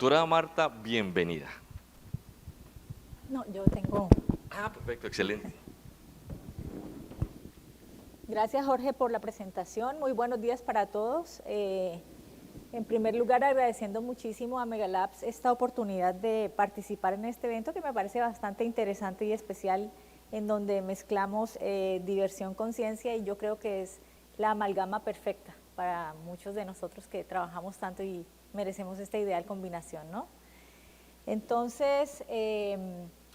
Doctora Marta, bienvenida. No, yo tengo. Perfecto, excelente. Gracias, Jorge, por la presentación. Muy buenos días para todos. En primer lugar, agradeciendo muchísimo a Megalabs esta oportunidad de participar en este evento que me parece bastante interesante y especial, en donde mezclamos diversión con ciencia, y yo creo que es la amalgama perfecta para muchos de nosotros que trabajamos tanto y merecemos esta ideal combinación, ¿no? Entonces,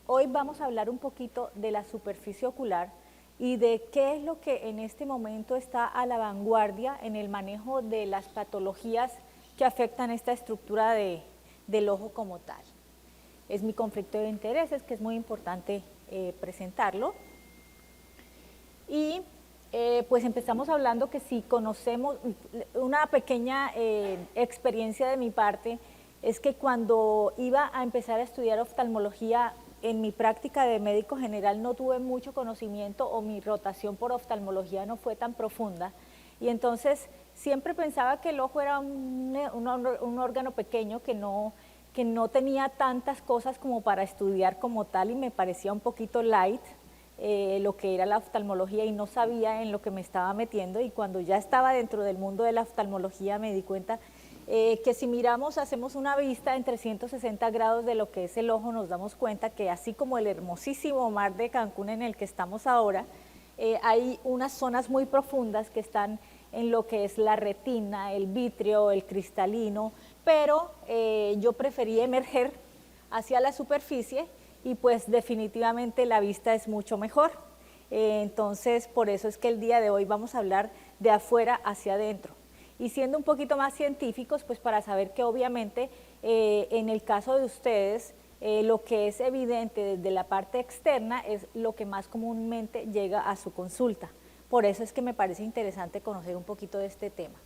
hoy vamos a hablar un poquito de la superficie ocular y de qué es lo que en este momento está a la vanguardia en el manejo de las patologías que afectan esta estructura del ojo como tal. Es mi conflicto de intereses, que es muy importante presentarlo. Y pues empezamos hablando que si conocemos, una pequeña experiencia de mi parte, es que cuando iba a empezar a estudiar oftalmología, en mi práctica de médico general no tuve mucho conocimiento, o mi rotación por oftalmología no fue tan profunda, y entonces siempre pensaba que el ojo era un órgano pequeño que no tenía tantas cosas como para estudiar como tal, y me parecía un poquito light lo que era la oftalmología, y no sabía en lo que me estaba metiendo. Y cuando ya estaba dentro del mundo de la oftalmología me di cuenta que si miramos, hacemos una vista en 360 grados de lo que es el ojo, nos damos cuenta que así como el hermosísimo mar de Cancún en el que estamos ahora, hay unas zonas muy profundas que están en lo que es la retina, el vítreo, el cristalino, pero yo preferí emerger hacia la superficie, y pues definitivamente la vista es mucho mejor. Entonces, por eso es que el día de hoy vamos a hablar de afuera hacia adentro. Y siendo un poquito más científicos, pues para saber que obviamente en el caso de ustedes, lo que es evidente desde la parte externa es lo que más comúnmente llega a su consulta. Por eso es que me parece interesante conocer un poquito de este tema.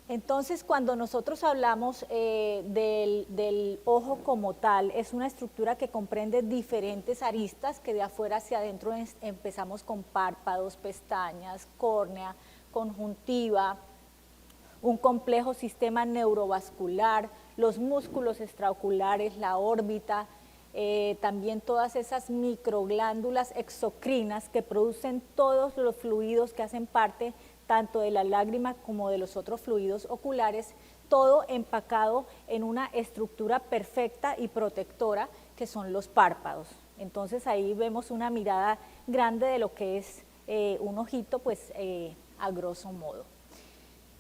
Entonces, cuando nosotros hablamos del ojo como tal, es una estructura que comprende diferentes aristas, que de afuera hacia adentro empezamos con párpados, pestañas, córnea, conjuntiva, un complejo sistema neurovascular, los músculos extraoculares, la órbita, también todas esas microglándulas exocrinas que producen todos los fluidos que hacen parte tanto de la lágrima como de los otros fluidos oculares, todo empacado en una estructura perfecta y protectora que son los párpados. Entonces ahí vemos una mirada grande de lo que es un ojito, pues a grosso modo.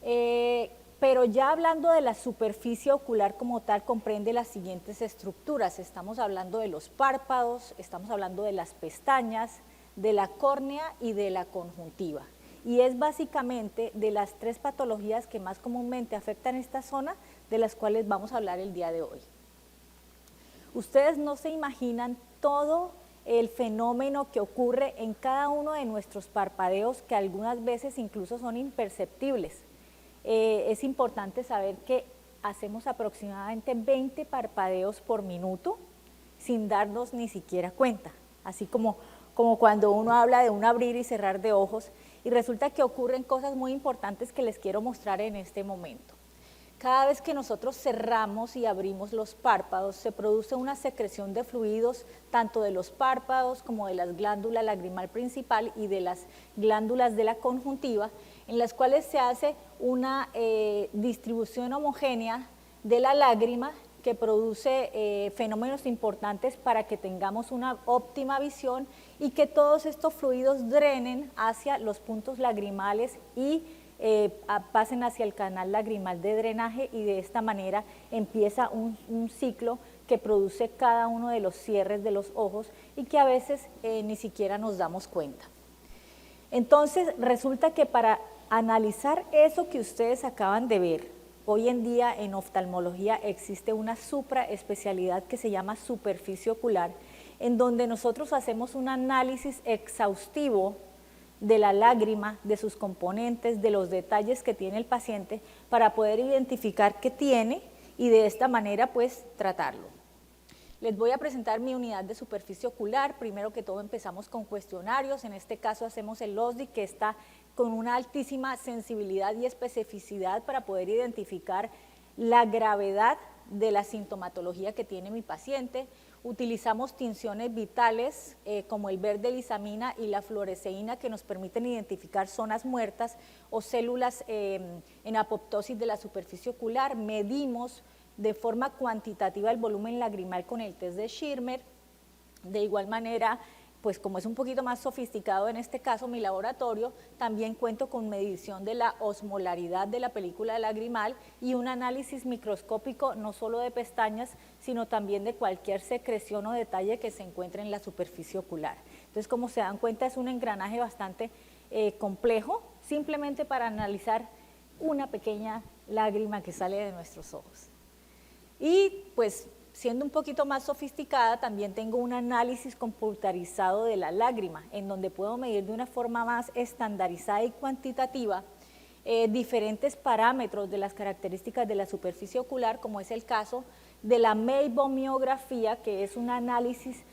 Pero ya hablando de la superficie ocular como tal, comprende las siguientes estructuras. Estamos hablando de los párpados, estamos hablando de las pestañas, de la córnea y de la conjuntiva. Y es básicamente de las tres patologías que más comúnmente afectan esta zona, de las cuales vamos a hablar el día de hoy. Ustedes no se imaginan todo el fenómeno que ocurre en cada uno de nuestros parpadeos, que algunas veces incluso son imperceptibles. Es importante saber que hacemos aproximadamente 20 parpadeos por minuto sin darnos ni siquiera cuenta, así como cuando uno habla de un abrir y cerrar de ojos, y resulta que ocurren cosas muy importantes que les quiero mostrar en este momento. Cada vez que nosotros cerramos y abrimos los párpados, se produce una secreción de fluidos, tanto de los párpados como de las glándulas lagrimal principal y de las glándulas de la conjuntiva, en las cuales se hace una distribución homogénea de la lágrima que produce fenómenos importantes para que tengamos una óptima visión y que todos estos fluidos drenen hacia los puntos lagrimales y pasen hacia el canal lagrimal de drenaje, y de esta manera empieza un ciclo que produce cada uno de los cierres de los ojos y que a veces ni siquiera nos damos cuenta. Entonces resulta que para analizar eso que ustedes acaban de ver, hoy en día en oftalmología existe una supraespecialidad que se llama superficie ocular, en donde nosotros hacemos un análisis exhaustivo de la lágrima, de sus componentes, de los detalles que tiene el paciente, para poder identificar qué tiene y de esta manera pues tratarlo. Les voy a presentar mi unidad de superficie ocular. Primero que todo empezamos con cuestionarios. En este caso hacemos el OSDI, que está con una altísima sensibilidad y especificidad para poder identificar la gravedad de la sintomatología que tiene mi paciente. Utilizamos tinciones vitales como el verdelisamina y la fluoresceína que nos permiten identificar zonas muertas o células en apoptosis de la superficie ocular. Medimos de forma cuantitativa el volumen lagrimal con el test de Schirmer. De igual manera, pues como es un poquito más sofisticado en este caso mi laboratorio, también cuento con medición de la osmolaridad de la película lagrimal y un análisis microscópico no solo de pestañas, sino también de cualquier secreción o detalle que se encuentre en la superficie ocular. Entonces, como se dan cuenta, es un engranaje bastante complejo, simplemente para analizar una pequeña lágrima que sale de nuestros ojos. Y pues siendo un poquito más sofisticada, también tengo un análisis computarizado de la lágrima, en donde puedo medir de una forma más estandarizada y cuantitativa diferentes parámetros de las características de la superficie ocular, como es el caso de la meibomiografía, que es un análisis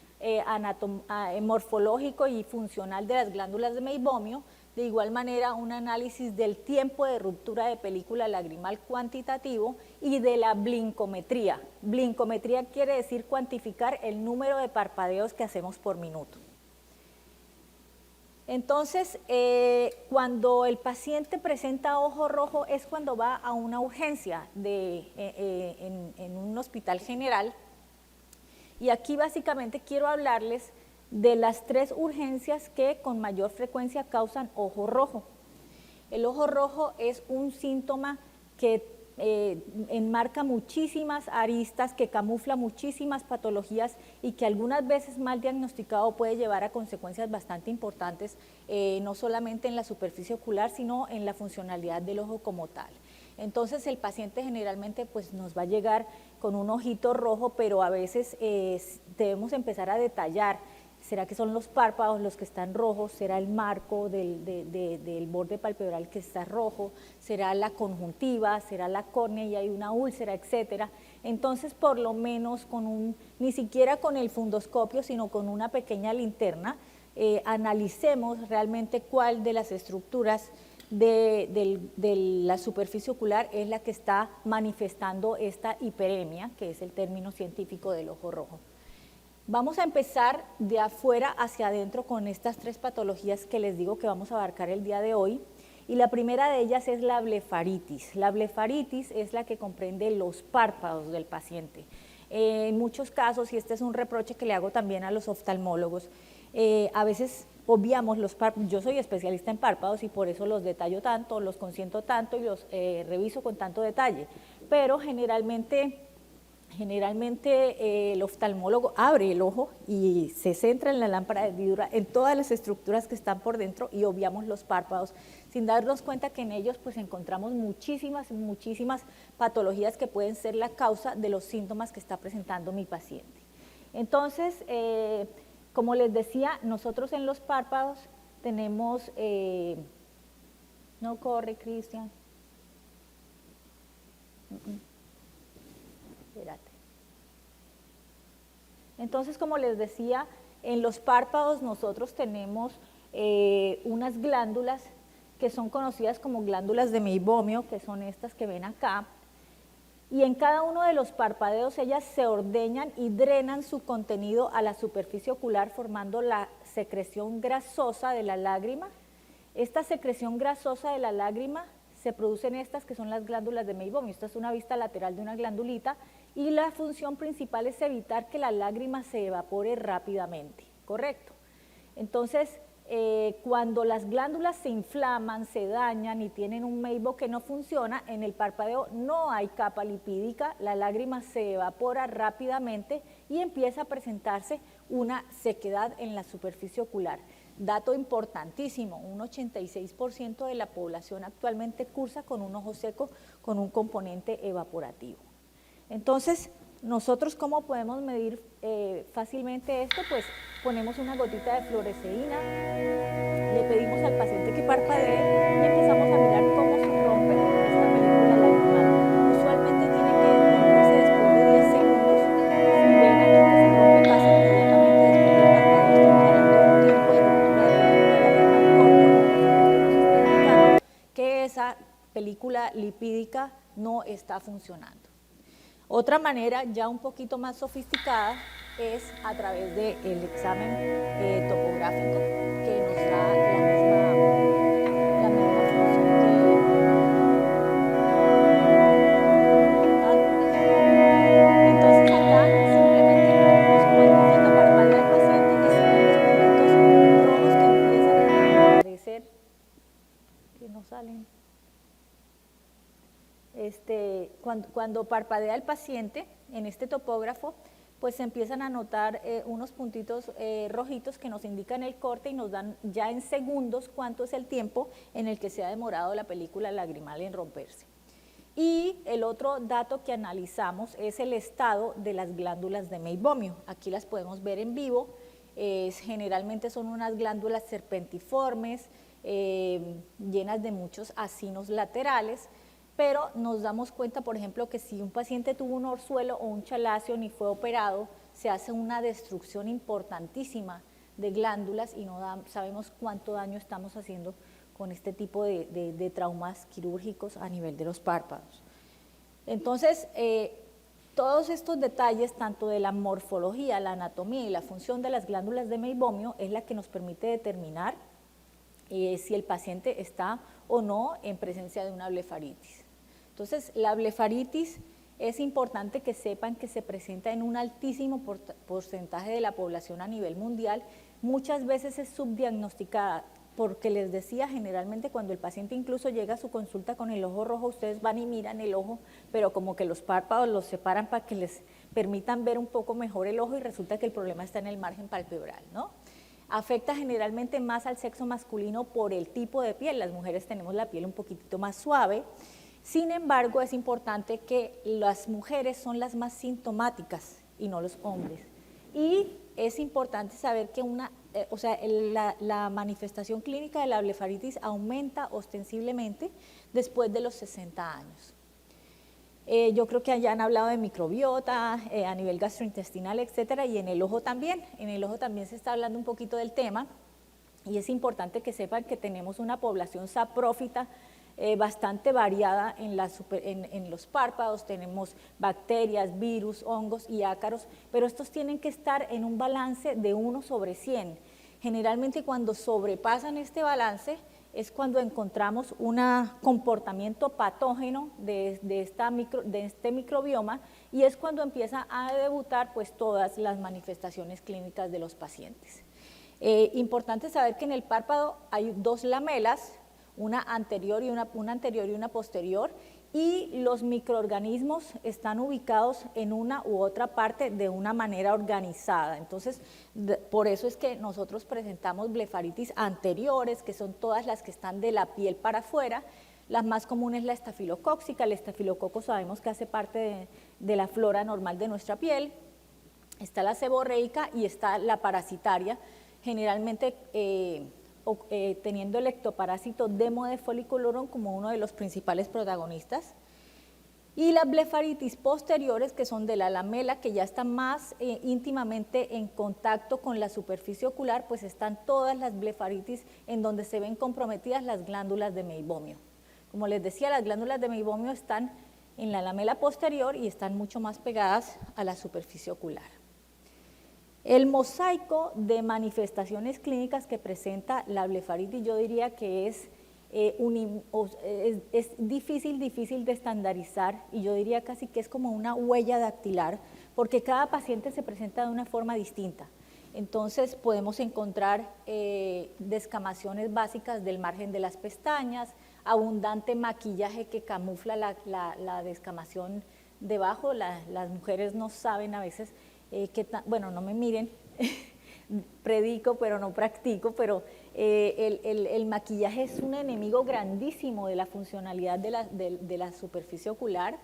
morfológico y funcional de las glándulas de meibomio. De igual manera, un análisis del tiempo de ruptura de película lagrimal cuantitativo y de la blincometría. Blincometría quiere decir cuantificar el número de parpadeos que hacemos por minuto. Entonces, cuando el paciente presenta ojo rojo es cuando va a una urgencia en un hospital general. Y aquí básicamente quiero hablarles de las 3 urgencias que con mayor frecuencia causan ojo rojo. El ojo rojo es un síntoma que enmarca muchísimas aristas, que camufla muchísimas patologías y que algunas veces mal diagnosticado puede llevar a consecuencias bastante importantes, no solamente en la superficie ocular, sino en la funcionalidad del ojo como tal. Entonces el paciente generalmente pues nos va a llegar con un ojito rojo, pero a veces debemos empezar a detallar. ¿Será que son los párpados los que están rojos? ¿Será el marco del borde palpebral que está rojo? ¿Será la conjuntiva? ¿Será la córnea y hay una úlcera, etcétera? Entonces, por lo menos ni siquiera con el fundoscopio, sino con una pequeña linterna, analicemos realmente cuál de las estructuras de la superficie ocular es la que está manifestando esta hiperemia, que es el término científico del ojo rojo. Vamos a empezar de afuera hacia adentro con estas 3 patologías que les digo que vamos a abarcar el día de hoy. Y la primera de ellas es la blefaritis. La blefaritis es la que comprende los párpados del paciente. En muchos casos, y este es un reproche que le hago también a los oftalmólogos, a veces obviamos los párpados. Yo soy especialista en párpados y por eso los detallo tanto, los consiento tanto y los reviso con tanto detalle. Pero generalmente el oftalmólogo abre el ojo y se centra en la lámpara de hendidura, en todas las estructuras que están por dentro y obviamos los párpados, sin darnos cuenta que en ellos pues encontramos muchísimas patologías que pueden ser la causa de los síntomas que está presentando mi paciente. Entonces, como les decía, nosotros en los párpados tenemos, no corre, Cristian. Espérate. Entonces, como les decía, en los párpados nosotros tenemos unas glándulas que son conocidas como glándulas de meibomio, que son estas que ven acá, y en cada uno de los parpadeos ellas se ordeñan y drenan su contenido a la superficie ocular formando la secreción grasosa de la lágrima. Esta secreción grasosa de la lágrima se producen estas que son las glándulas de meibomio. Esta es una vista lateral de una glandulita y la función principal es evitar que la lágrima se evapore rápidamente, ¿correcto? Entonces, cuando las glándulas se inflaman, se dañan y tienen un meibo que no funciona, en el parpadeo no hay capa lipídica, la lágrima se evapora rápidamente y empieza a presentarse una sequedad en la superficie ocular. Dato importantísimo, un 86% de la población actualmente cursa con un ojo seco con un componente evaporativo. Entonces, nosotros, ¿cómo podemos medir fácilmente esto? Pues ponemos una gotita de fluoresceína, le pedimos al paciente que parpadee y empezamos a mirar cómo se rompe esta película lagrimal. Usualmente tiene que romperse después de 10 segundos. Si ven aquí que se rompe casi inmediatamente después del parpadeo, estamos hablando de un tiempo de ruptura de película lagrimal corto, lo que por supuesto nos está indicando que esa película lipídica no está funcionando. Otra manera, ya un poquito más sofisticada, es a través del examen topográfico, que nos da la misma función Entonces acá simplemente nos cuantifica, parpadea el paciente y se ven los puntitos rojos que empiezan a aparecer, que no salen. Cuando parpadea el paciente en este topógrafo, pues se empiezan a notar unos puntitos rojitos que nos indican el corte y nos dan ya en segundos cuánto es el tiempo en el que se ha demorado la película lagrimal en romperse. Y el otro dato que analizamos es el estado de las glándulas de meibomio. Aquí las podemos ver en vivo. Generalmente son unas glándulas serpentiformes, llenas de muchos acinos laterales, pero nos damos cuenta, por ejemplo, que si un paciente tuvo un orzuelo o un chalacio y fue operado, se hace una destrucción importantísima de glándulas y no sabemos cuánto daño estamos haciendo con este tipo de traumas quirúrgicos a nivel de los párpados. Entonces, todos estos detalles, tanto de la morfología, la anatomía y la función de las glándulas de meibomio, es la que nos permite determinar si el paciente está o no en presencia de una blefaritis. Entonces, la blefaritis es importante que sepan que se presenta en un altísimo porcentaje de la población a nivel mundial. Muchas veces es subdiagnosticada, porque les decía, generalmente cuando el paciente incluso llega a su consulta con el ojo rojo, ustedes van y miran el ojo, pero como que los párpados los separan para que les permitan ver un poco mejor el ojo y resulta que el problema está en el margen palpebral, ¿no? Afecta generalmente más al sexo masculino por el tipo de piel. Las mujeres tenemos la piel un poquitito más suave. Sin embargo, es importante que las mujeres son las más sintomáticas y no los hombres. Y es importante saber que la manifestación clínica de la blefaritis aumenta ostensiblemente después de los 60 años. Yo creo que ya han hablado de microbiota, a nivel gastrointestinal, etcétera, y en el ojo también. En el ojo también se está hablando un poquito del tema, y es importante que sepan que tenemos una población saprófita bastante variada en los párpados. Tenemos bacterias, virus, hongos y ácaros, pero estos tienen que estar en un balance de 1/100. Generalmente cuando sobrepasan este balance es cuando encontramos un comportamiento patógeno de este microbioma, y es cuando empieza a debutar pues todas las manifestaciones clínicas de los pacientes. Importante saber que en el párpado hay dos lamelas, una anterior y una posterior, y los microorganismos están ubicados en una u otra parte de una manera organizada. Entonces, por eso es que nosotros presentamos blefaritis anteriores, que son todas las que están de la piel para afuera. La más común es la estafilocóxica. El estafilococo sabemos que hace parte de la flora normal de nuestra piel. Está la seborreica y está la parasitaria, generalmente teniendo el ectoparásito Demo de folliculorum como uno de los principales protagonistas. Y las blefaritis posteriores, que son de la lamela, que ya están más íntimamente en contacto con la superficie ocular, pues están todas las blefaritis en donde se ven comprometidas las glándulas de meibomio. Como les decía, las glándulas de meibomio están en la lamela posterior y están mucho más pegadas a la superficie ocular. El mosaico de manifestaciones clínicas que presenta la blefaritis, yo diría que es difícil de estandarizar, y yo diría casi que es como una huella dactilar, porque cada paciente se presenta de una forma distinta. Entonces podemos encontrar descamaciones básicas del margen de las pestañas, abundante maquillaje que camufla la descamación debajo. Las mujeres no saben a veces bueno, no me miren, predico pero no practico, pero el maquillaje es un enemigo grandísimo de la funcionalidad de la superficie ocular.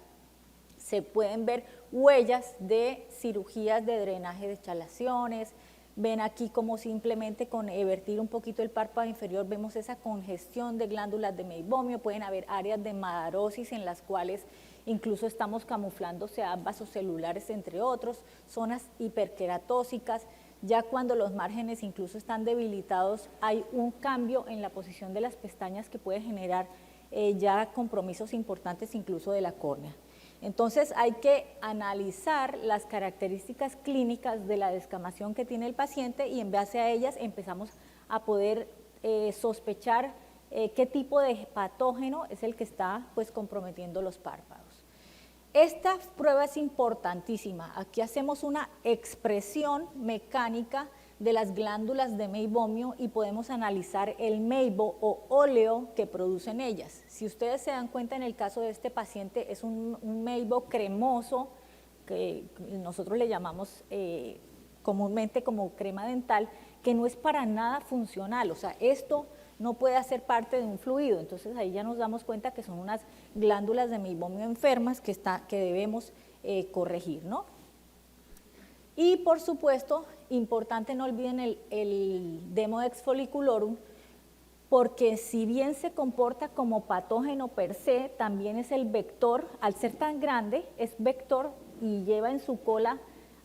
Se pueden ver huellas de cirugías de drenaje de chalaciones. Ven aquí como simplemente con evertir un poquito el párpado inferior vemos esa congestión de glándulas de meibomio. Pueden haber áreas de madarosis en las cuales incluso estamos camuflando vasos celulares, entre otros, zonas hiperqueratósicas. Ya cuando los márgenes incluso están debilitados, hay un cambio en la posición de las pestañas que puede generar ya compromisos importantes incluso de la córnea. Entonces hay que analizar las características clínicas de la descamación que tiene el paciente y en base a ellas empezamos a poder sospechar qué tipo de patógeno es el que está pues comprometiendo los párpados. Esta prueba es importantísima. Aquí hacemos una expresión mecánica de las glándulas de meibomio y podemos analizar el meibo o óleo que producen ellas. Si ustedes se dan cuenta, en el caso de este paciente es un meibo cremoso, que nosotros le llamamos comúnmente como crema dental, que no es para nada funcional. O sea, esto no puede hacer parte de un fluido. Entonces ahí ya nos damos cuenta que son unas glándulas de meibomio enfermas que debemos corregir, ¿no? Y por supuesto, importante, no olviden el Demodex folliculorum, porque si bien se comporta como patógeno per se, también es el vector, al ser tan grande, es vector y lleva en su cola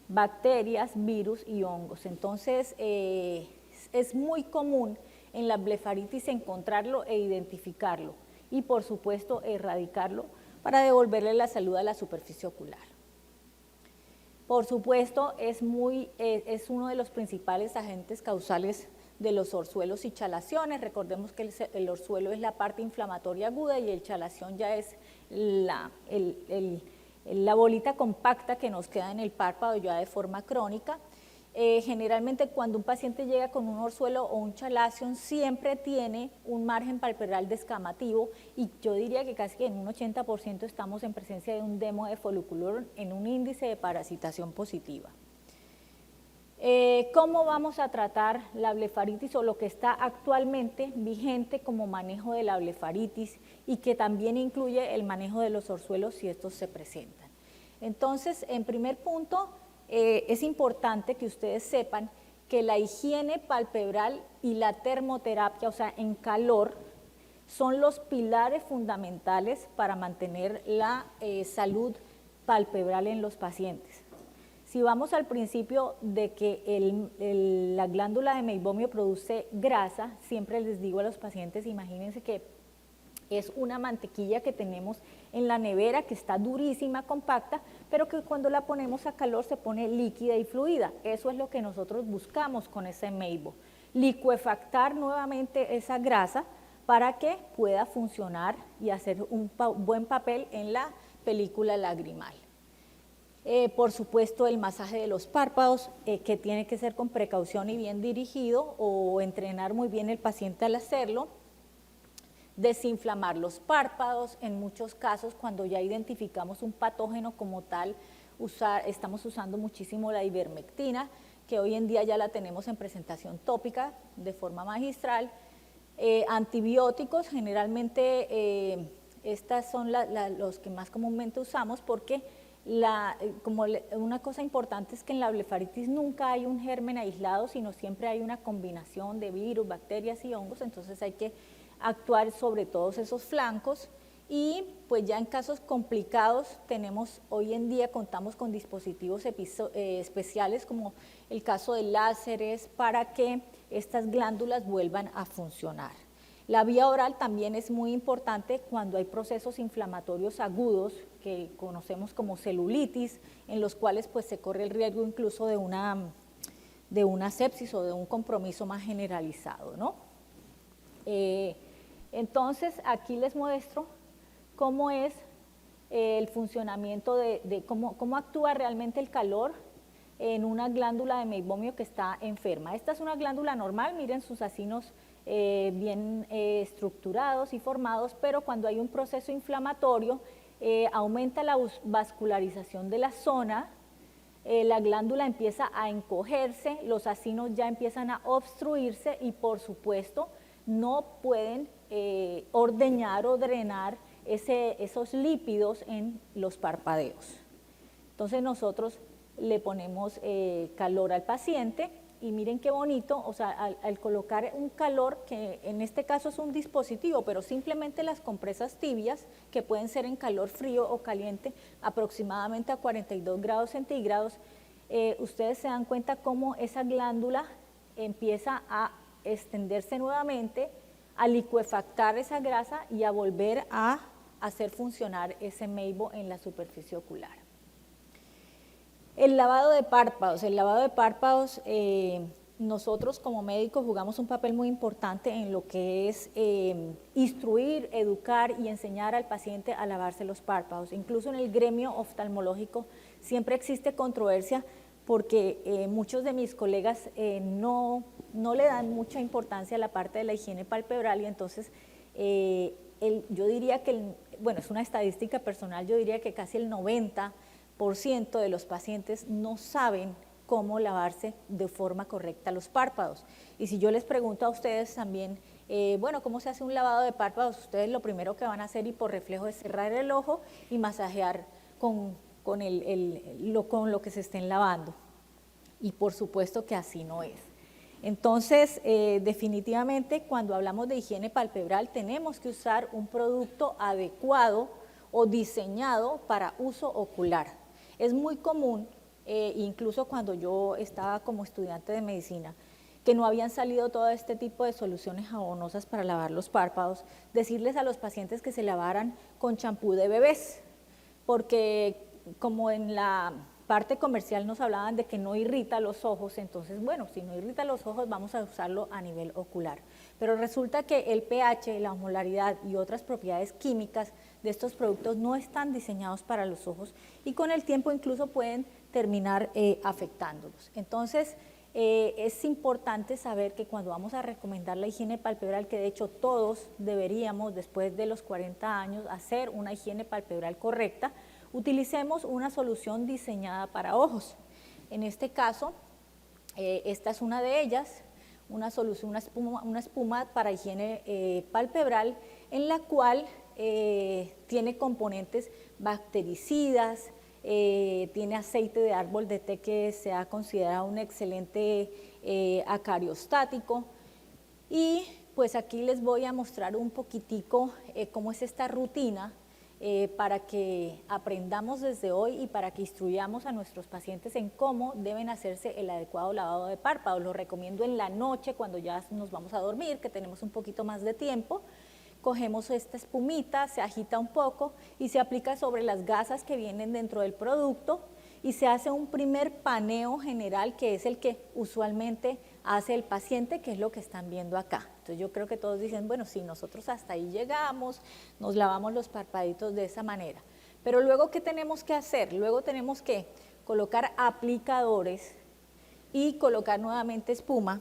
bacterias, virus y hongos. Entonces, es muy común en la blefaritis encontrarlo e identificarlo y por supuesto erradicarlo para devolverle la salud a la superficie ocular. Por supuesto, es uno de los principales agentes causales de los orzuelos y chalaciones. Recordemos que el orzuelo es la parte inflamatoria aguda y el chalación ya es la bolita compacta que nos queda en el párpado ya de forma crónica. Generalmente cuando un paciente llega con un orzuelo o un chalación siempre tiene un margen palpebral descamativo y yo diría que casi en un 80% estamos en presencia de un Demodex folliculorum en un índice de parasitación positiva. ¿Cómo vamos a tratar la blefaritis o lo que está actualmente vigente como manejo de la blefaritis y que también incluye el manejo de los orzuelos si estos se presentan? Entonces, en primer punto, es importante que ustedes sepan que la higiene palpebral y la termoterapia, o sea, en calor, son los pilares fundamentales para mantener la salud palpebral en los pacientes. Si vamos al principio de que la glándula de meibomio produce grasa, siempre les digo a los pacientes, imagínense que es una mantequilla que tenemos en la nevera que está durísima, compacta, pero que cuando la ponemos a calor se pone líquida y fluida. Eso es lo que nosotros buscamos con ese meibo. Licuefactar nuevamente esa grasa para que pueda funcionar y hacer un buen papel en la película lagrimal. Por supuesto, el masaje de los párpados, que tiene que ser con precaución y bien dirigido o entrenar muy bien el paciente al hacerlo. Desinflamar los párpados, en muchos casos cuando ya identificamos un patógeno como tal, estamos usando muchísimo la ivermectina, que hoy en día ya la tenemos en presentación tópica de forma magistral. Antibióticos, generalmente estas son los que más comúnmente usamos porque una cosa importante es que en la blefaritis nunca hay un germen aislado, sino siempre hay una combinación de virus, bacterias y hongos, entonces hay que actuar sobre todos esos flancos y pues ya en casos complicados hoy en día contamos con dispositivos especiales como el caso de láseres para que estas glándulas vuelvan a funcionar. La vía oral también es muy importante cuando hay procesos inflamatorios agudos que conocemos como celulitis, en los cuales pues se corre el riesgo incluso de una sepsis o de un compromiso más generalizado, ¿no? Entonces, aquí les muestro cómo es el funcionamiento cómo actúa realmente el calor en una glándula de meibomio que está enferma. Esta es una glándula normal, miren sus acinos bien estructurados y formados, pero cuando hay un proceso inflamatorio, aumenta la vascularización de la zona, la glándula empieza a encogerse, los acinos ya empiezan a obstruirse y por supuesto no pueden ordeñar o drenar esos lípidos en los parpadeos. Entonces nosotros le ponemos calor al paciente y miren qué bonito, o sea, al colocar un calor, que en este caso es un dispositivo, pero simplemente las compresas tibias, que pueden ser en calor frío o caliente, aproximadamente a 42 grados centígrados, ustedes se dan cuenta cómo esa glándula empieza a extenderse nuevamente, a licuefactar esa grasa y a volver a hacer funcionar ese MEIBO en la superficie ocular. El lavado de párpados. El lavado de párpados, nosotros como médicos jugamos un papel muy importante en lo que es instruir, educar y enseñar al paciente a lavarse los párpados. Incluso en el gremio oftalmológico siempre existe controversia porque muchos de mis colegas no le dan mucha importancia a la parte de la higiene palpebral y entonces yo diría que, bueno, es una estadística personal, yo diría que casi el 90% de los pacientes no saben cómo lavarse de forma correcta los párpados. Y si yo les pregunto a ustedes también, bueno, ¿cómo se hace un lavado de párpados? Ustedes lo primero que van a hacer y por reflejo es cerrar el ojo y masajear con lo que se estén lavando. Y por supuesto que así no es. Entonces, definitivamente cuando hablamos de higiene palpebral tenemos que usar un producto adecuado o diseñado para uso ocular. Es muy común, incluso cuando yo estaba como estudiante de medicina, que no habían salido todo este tipo de soluciones jabonosas para lavar los párpados, decirles a los pacientes que se lavaran con champú de bebés, porque como en la parte comercial nos hablaban de que no irrita los ojos, entonces bueno, si no irrita los ojos vamos a usarlo a nivel ocular. Pero resulta que el pH, la osmolaridad y otras propiedades químicas de estos productos no están diseñados para los ojos y con el tiempo incluso pueden terminar afectándolos. Entonces es importante saber que cuando vamos a recomendar la higiene palpebral, que de hecho todos deberíamos después de los 40 años hacer una higiene palpebral correcta, utilicemos una solución diseñada para ojos. En este caso, esta es una de ellas, una solución, una espuma para higiene palpebral, en la cual tiene componentes bactericidas, tiene aceite de árbol de té que se ha considerado un excelente acariostático. Y pues aquí les voy a mostrar un poquitico cómo es esta rutina para que aprendamos desde hoy y para que instruyamos a nuestros pacientes en cómo deben hacerse el adecuado lavado de párpados. Lo recomiendo en la noche cuando ya nos vamos a dormir, que tenemos un poquito más de tiempo. Cogemos esta espumita, se agita un poco y se aplica sobre las gasas que vienen dentro del producto y se hace un primer paneo general que es el que usualmente hace el paciente, que es lo que están viendo acá. Entonces yo creo que todos dicen, bueno, sí, nosotros hasta ahí llegamos, nos lavamos los parpaditos de esa manera. Pero luego, ¿qué tenemos que hacer? Luego tenemos que colocar aplicadores y colocar nuevamente espuma,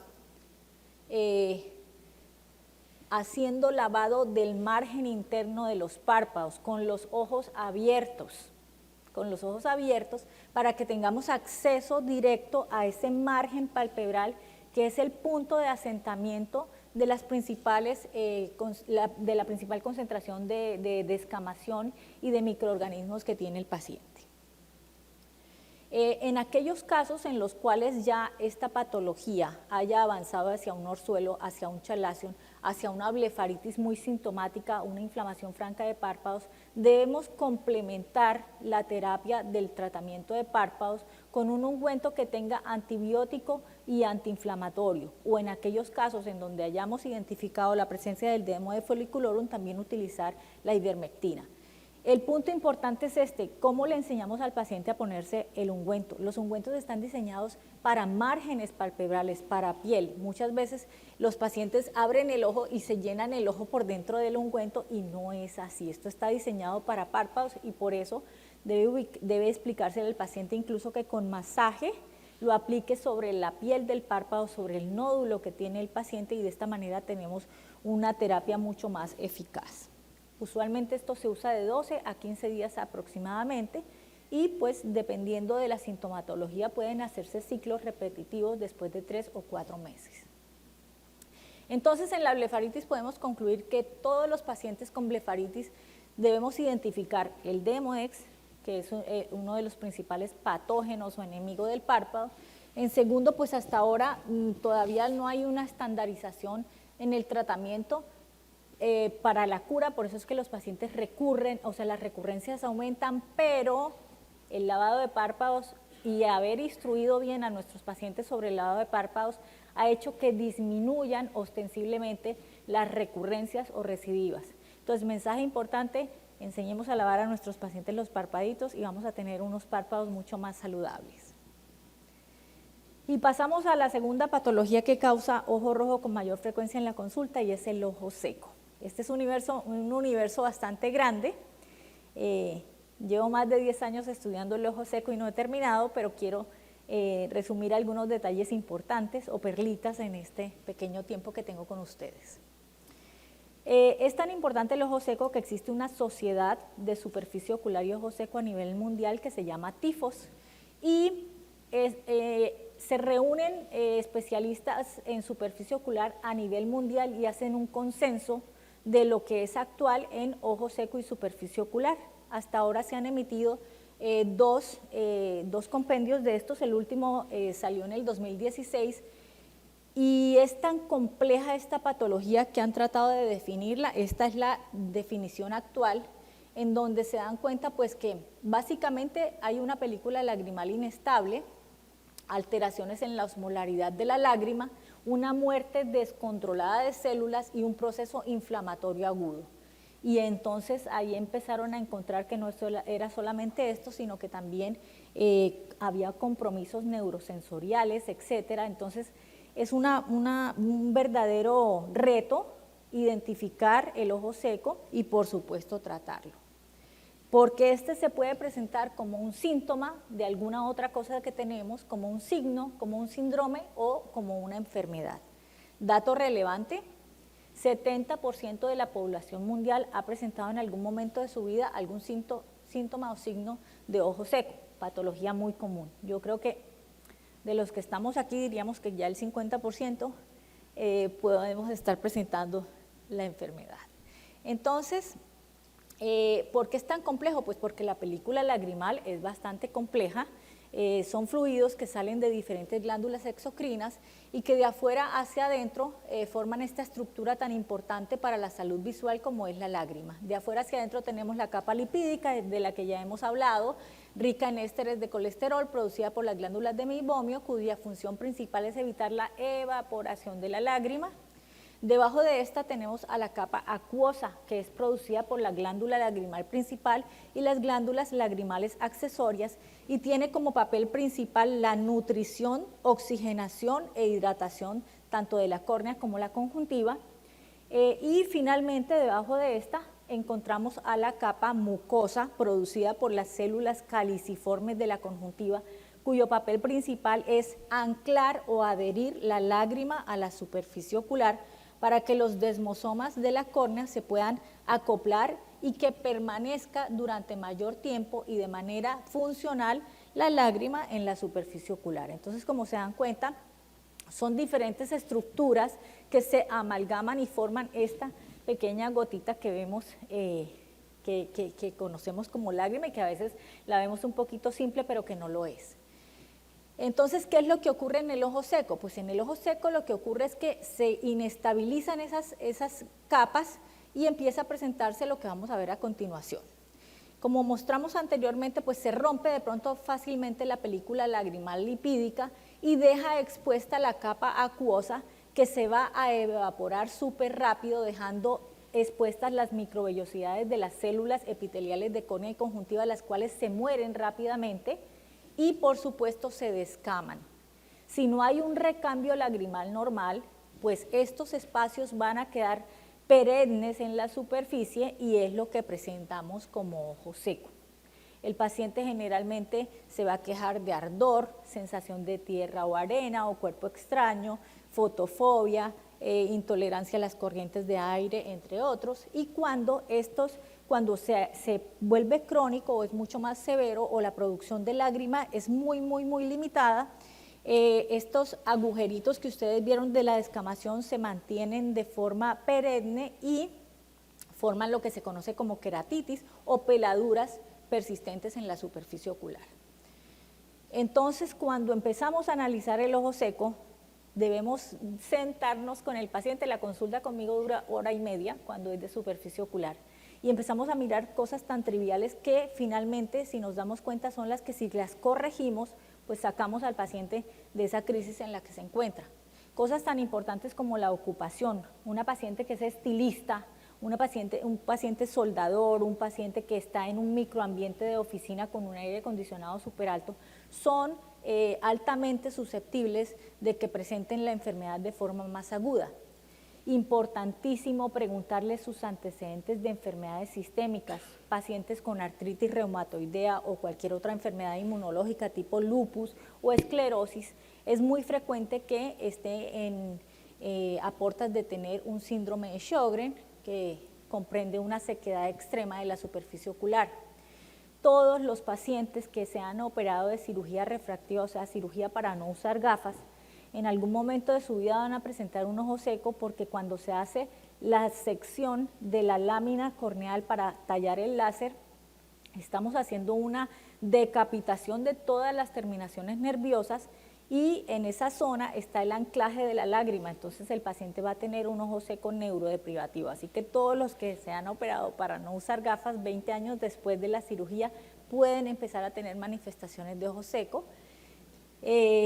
haciendo lavado del margen interno de los párpados con los ojos abiertos, para que tengamos acceso directo a ese margen palpebral que es el punto de asentamiento de las principales, de la principal concentración de descamación y de microorganismos que tiene el paciente. En aquellos casos en los cuales ya esta patología haya avanzado hacia un orzuelo, hacia un chalazion, hacia una blefaritis muy sintomática, una inflamación franca de párpados, debemos complementar la terapia del tratamiento de párpados con un ungüento que tenga antibiótico y antiinflamatorio, o en aquellos casos en donde hayamos identificado la presencia del demo de folliculorum, también utilizar la ivermectina. El punto importante es este, ¿cómo le enseñamos al paciente a ponerse el ungüento? Los ungüentos están diseñados para márgenes palpebrales, para piel. Muchas veces los pacientes abren el ojo y se llenan el ojo por dentro del ungüento y no es así. Esto está diseñado para párpados y por eso debe explicársele al paciente incluso que con masaje lo aplique sobre la piel del párpado, sobre el nódulo que tiene el paciente y de esta manera tenemos una terapia mucho más eficaz. Usualmente esto se usa de 12 a 15 días aproximadamente y pues dependiendo de la sintomatología pueden hacerse ciclos repetitivos después de 3 o 4 meses. Entonces en la blefaritis podemos concluir que todos los pacientes con blefaritis debemos identificar el Demodex, que es uno de los principales patógenos o enemigos del párpado. En segundo, pues hasta ahora todavía no hay una estandarización en el tratamiento para la cura, por eso es que los pacientes recurren, o sea, las recurrencias aumentan, pero el lavado de párpados y haber instruido bien a nuestros pacientes sobre el lavado de párpados ha hecho que disminuyan ostensiblemente las recurrencias o recidivas. Entonces, mensaje importante, enseñemos a lavar a nuestros pacientes los parpaditos y vamos a tener unos párpados mucho más saludables. Y pasamos a la segunda patología que causa ojo rojo con mayor frecuencia en la consulta y es el ojo seco. Este es un universo bastante grande. Llevo más de 10 años estudiando el ojo seco y no he terminado, pero quiero resumir algunos detalles importantes o perlitas en este pequeño tiempo que tengo con ustedes. Es tan importante el ojo seco que existe una sociedad de superficie ocular y ojo seco a nivel mundial que se llama TIFOS y se reúnen especialistas en superficie ocular a nivel mundial y hacen un consenso de lo que es actual en ojo seco y superficie ocular. Hasta ahora se han emitido dos compendios de estos, el último salió en el 2016 y es tan compleja esta patología que han tratado de definirla. Esta es la definición actual, en donde se dan cuenta pues que básicamente hay una película lagrimal inestable, alteraciones en la osmolaridad de la lágrima, una muerte descontrolada de células y un proceso inflamatorio agudo. Y entonces ahí empezaron a encontrar que no era solamente esto, sino que también había compromisos neurosensoriales, etcétera. Entonces es un verdadero reto identificar el ojo seco y por supuesto tratarlo. Porque este se puede presentar como un síntoma de alguna otra cosa que tenemos, como un signo, como un síndrome o como una enfermedad. Dato relevante, 70% de la población mundial ha presentado en algún momento de su vida algún síntoma o signo de ojo seco, patología muy común. Yo creo que de los que estamos aquí diríamos que ya el 50% podemos estar presentando la enfermedad. Entonces, ¿por qué es tan complejo? Pues porque la película lagrimal es bastante compleja, son fluidos que salen de diferentes glándulas exocrinas y que de afuera hacia adentro forman esta estructura tan importante para la salud visual como es la lágrima. De afuera hacia adentro tenemos la capa lipídica de la que ya hemos hablado, rica en ésteres de colesterol producida por las glándulas de meibomio, cuya función principal es evitar la evaporación de la lágrima. Debajo de esta tenemos a la capa acuosa, que es producida por la glándula lagrimal principal y las glándulas lagrimales accesorias, y tiene como papel principal la nutrición, oxigenación e hidratación tanto de la córnea como la conjuntiva. Y finalmente debajo de esta encontramos a la capa mucosa producida por las células caliciformes de la conjuntiva, cuyo papel principal es anclar o adherir la lágrima a la superficie ocular para que los desmosomas de la córnea se puedan acoplar y que permanezca durante mayor tiempo y de manera funcional la lágrima en la superficie ocular. Entonces, como se dan cuenta, son diferentes estructuras que se amalgaman y forman esta pequeña gotita que vemos, que conocemos como lágrima y que a veces la vemos un poquito simple, pero que no lo es. Entonces, ¿qué es lo que ocurre en el ojo seco? Pues en el ojo seco lo que ocurre es que se inestabilizan esas capas y empieza a presentarse lo que vamos a ver a continuación. Como mostramos anteriormente, pues se rompe de pronto fácilmente la película lagrimal lipídica y deja expuesta la capa acuosa que se va a evaporar súper rápido, dejando expuestas las microvellosidades de las células epiteliales de córnea y conjuntiva, las cuales se mueren rápidamente y por supuesto se descaman. Si no hay un recambio lagrimal normal, pues estos espacios van a quedar perennes en la superficie y es lo que presentamos como ojo seco. El paciente generalmente se va a quejar de ardor, sensación de tierra o arena o cuerpo extraño, fotofobia, intolerancia a las corrientes de aire, entre otros, y cuando se vuelve crónico o es mucho más severo o la producción de lágrima es muy limitada, estos agujeritos que ustedes vieron de la descamación se mantienen de forma perenne y forman lo que se conoce como queratitis o peladuras persistentes en la superficie ocular. Entonces, cuando empezamos a analizar el ojo seco, debemos sentarnos con el paciente. La consulta conmigo dura 1:30 cuando es de superficie ocular. Y empezamos a mirar cosas tan triviales que finalmente, si nos damos cuenta, son las que si las corregimos, pues sacamos al paciente de esa crisis en la que se encuentra. Cosas tan importantes como la ocupación. Una paciente que es estilista un paciente soldador, un paciente que está en un microambiente de oficina con un aire acondicionado súper alto, son altamente susceptibles de que presenten la enfermedad de forma más aguda. Importantísimo preguntarle sus antecedentes de enfermedades sistémicas, pacientes con artritis reumatoidea o cualquier otra enfermedad inmunológica tipo lupus o esclerosis. Es muy frecuente que esté a portas de tener un síndrome de Sjögren, que comprende una sequedad extrema de la superficie ocular. Todos los pacientes que se han operado de cirugía refractiva, o sea, cirugía para no usar gafas, en algún momento de su vida van a presentar un ojo seco, porque cuando se hace la sección de la lámina corneal para tallar el láser, estamos haciendo una decapitación de todas las terminaciones nerviosas y en esa zona está el anclaje de la lágrima, entonces el paciente va a tener un ojo seco neurodeprivativo. Así que todos los que se han operado para no usar gafas 20 años después de la cirugía pueden empezar a tener manifestaciones de ojo seco.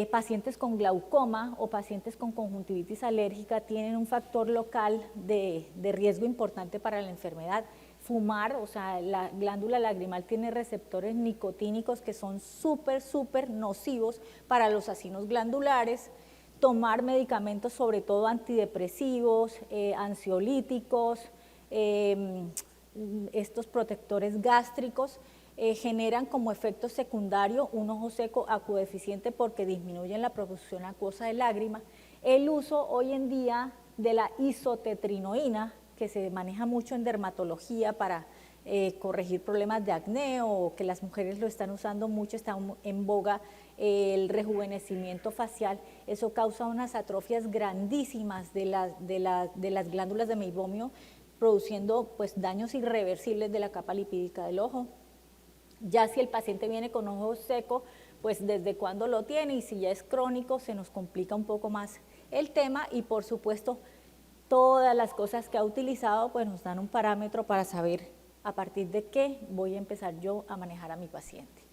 Pacientes con glaucoma o pacientes con conjuntivitis alérgica tienen un factor local de riesgo importante para la enfermedad. Fumar, o sea, la glándula lagrimal tiene receptores nicotínicos que son súper nocivos para los acinos glandulares. Tomar medicamentos, sobre todo antidepresivos, ansiolíticos, estos protectores gástricos, generan como efecto secundario un ojo seco acuodeficiente porque disminuyen la producción acuosa de lágrima. El uso hoy en día de la isotetrinoína, que se maneja mucho en dermatología para corregir problemas de acné, o que las mujeres lo están usando mucho, está en boga el rejuvenecimiento facial. Eso causa unas atrofias grandísimas de las glándulas de meibomio, produciendo pues daños irreversibles de la capa lipídica del ojo. Ya si el paciente viene con ojo seco, pues desde cuándo lo tiene, y si ya es crónico se nos complica un poco más el tema, y por supuesto todas las cosas que ha utilizado pues nos dan un parámetro para saber a partir de qué voy a empezar yo a manejar a mi paciente.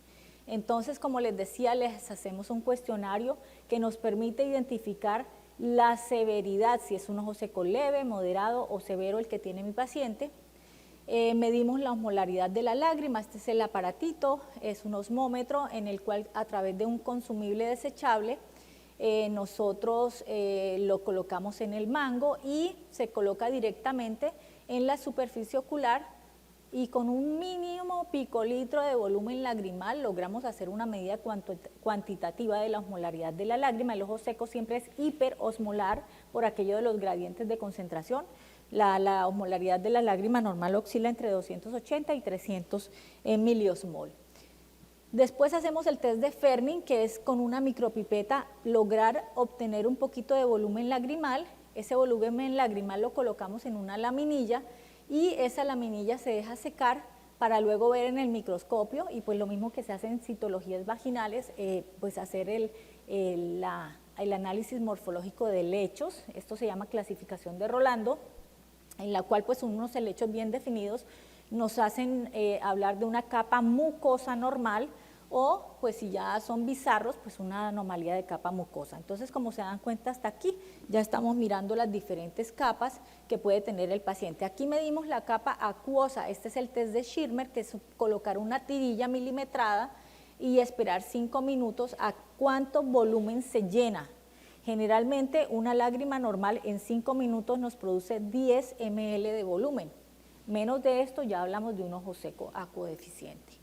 Entonces, como les decía, les hacemos un cuestionario que nos permite identificar la severidad, si es un ojo seco leve, moderado o severo el que tiene mi paciente. Medimos la osmolaridad de la lágrima. Este es el aparatito, es un osmómetro en el cual, a través de un consumible desechable, nosotros lo colocamos en el mango y se coloca directamente en la superficie ocular, y con un mínimo picolitro de volumen lagrimal logramos hacer una medida cuantitativa de la osmolaridad de la lágrima. El ojo seco siempre es hiperosmolar por aquello de los gradientes de concentración. La osmolaridad de la lágrima normal oscila entre 280 y 300 miliosmol. Después hacemos el test de Fermin, que es con una micropipeta lograr obtener un poquito de volumen lagrimal. Ese volumen lagrimal lo colocamos en una laminilla y esa laminilla se deja secar para luego ver en el microscopio, y pues lo mismo que se hace en citologías vaginales, pues hacer el análisis morfológico de lechos. Esto se llama clasificación de Rolando, en la cual pues unos helechos bien definidos nos hacen hablar de una capa mucosa normal, o pues si ya son bizarros, pues una anomalía de capa mucosa. Entonces, como se dan cuenta hasta aquí, ya estamos mirando las diferentes capas que puede tener el paciente. Aquí medimos la capa acuosa. Este es el test de Schirmer, que es colocar una tirilla milimetrada y esperar 5 minutos a cuánto volumen se llena. Generalmente una lágrima normal en 5 minutos nos produce 10 ml de volumen. Menos de esto ya hablamos de un ojo seco acuodeficiente.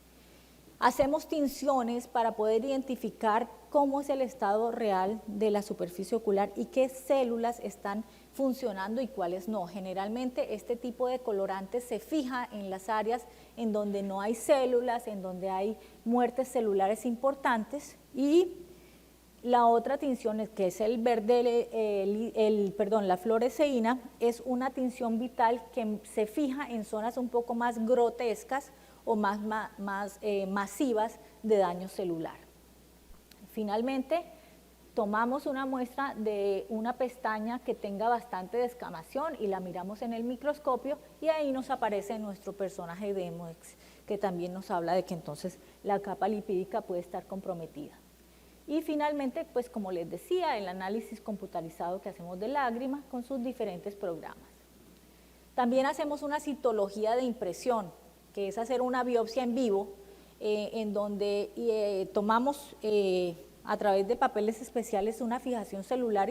Hacemos tinciones para poder identificar cómo es el estado real de la superficie ocular y qué células están funcionando y cuáles no. Generalmente este tipo de colorante se fija en las áreas en donde no hay células, en donde hay muertes celulares importantes. Y la otra tinción, que es el verde, la fluoresceína, es una tinción vital que se fija en zonas un poco más grotescas o más masivas de daño celular. Finalmente, tomamos una muestra de una pestaña que tenga bastante descamación y la miramos en el microscopio, y ahí nos aparece nuestro personaje de Demodex, que también nos habla de que entonces la capa lipídica puede estar comprometida. Y finalmente, pues como les decía, el análisis computarizado que hacemos de lágrima con sus diferentes programas. También hacemos una citología de impresión, que es hacer una biopsia en vivo, en donde tomamos a través de papeles especiales una fijación celular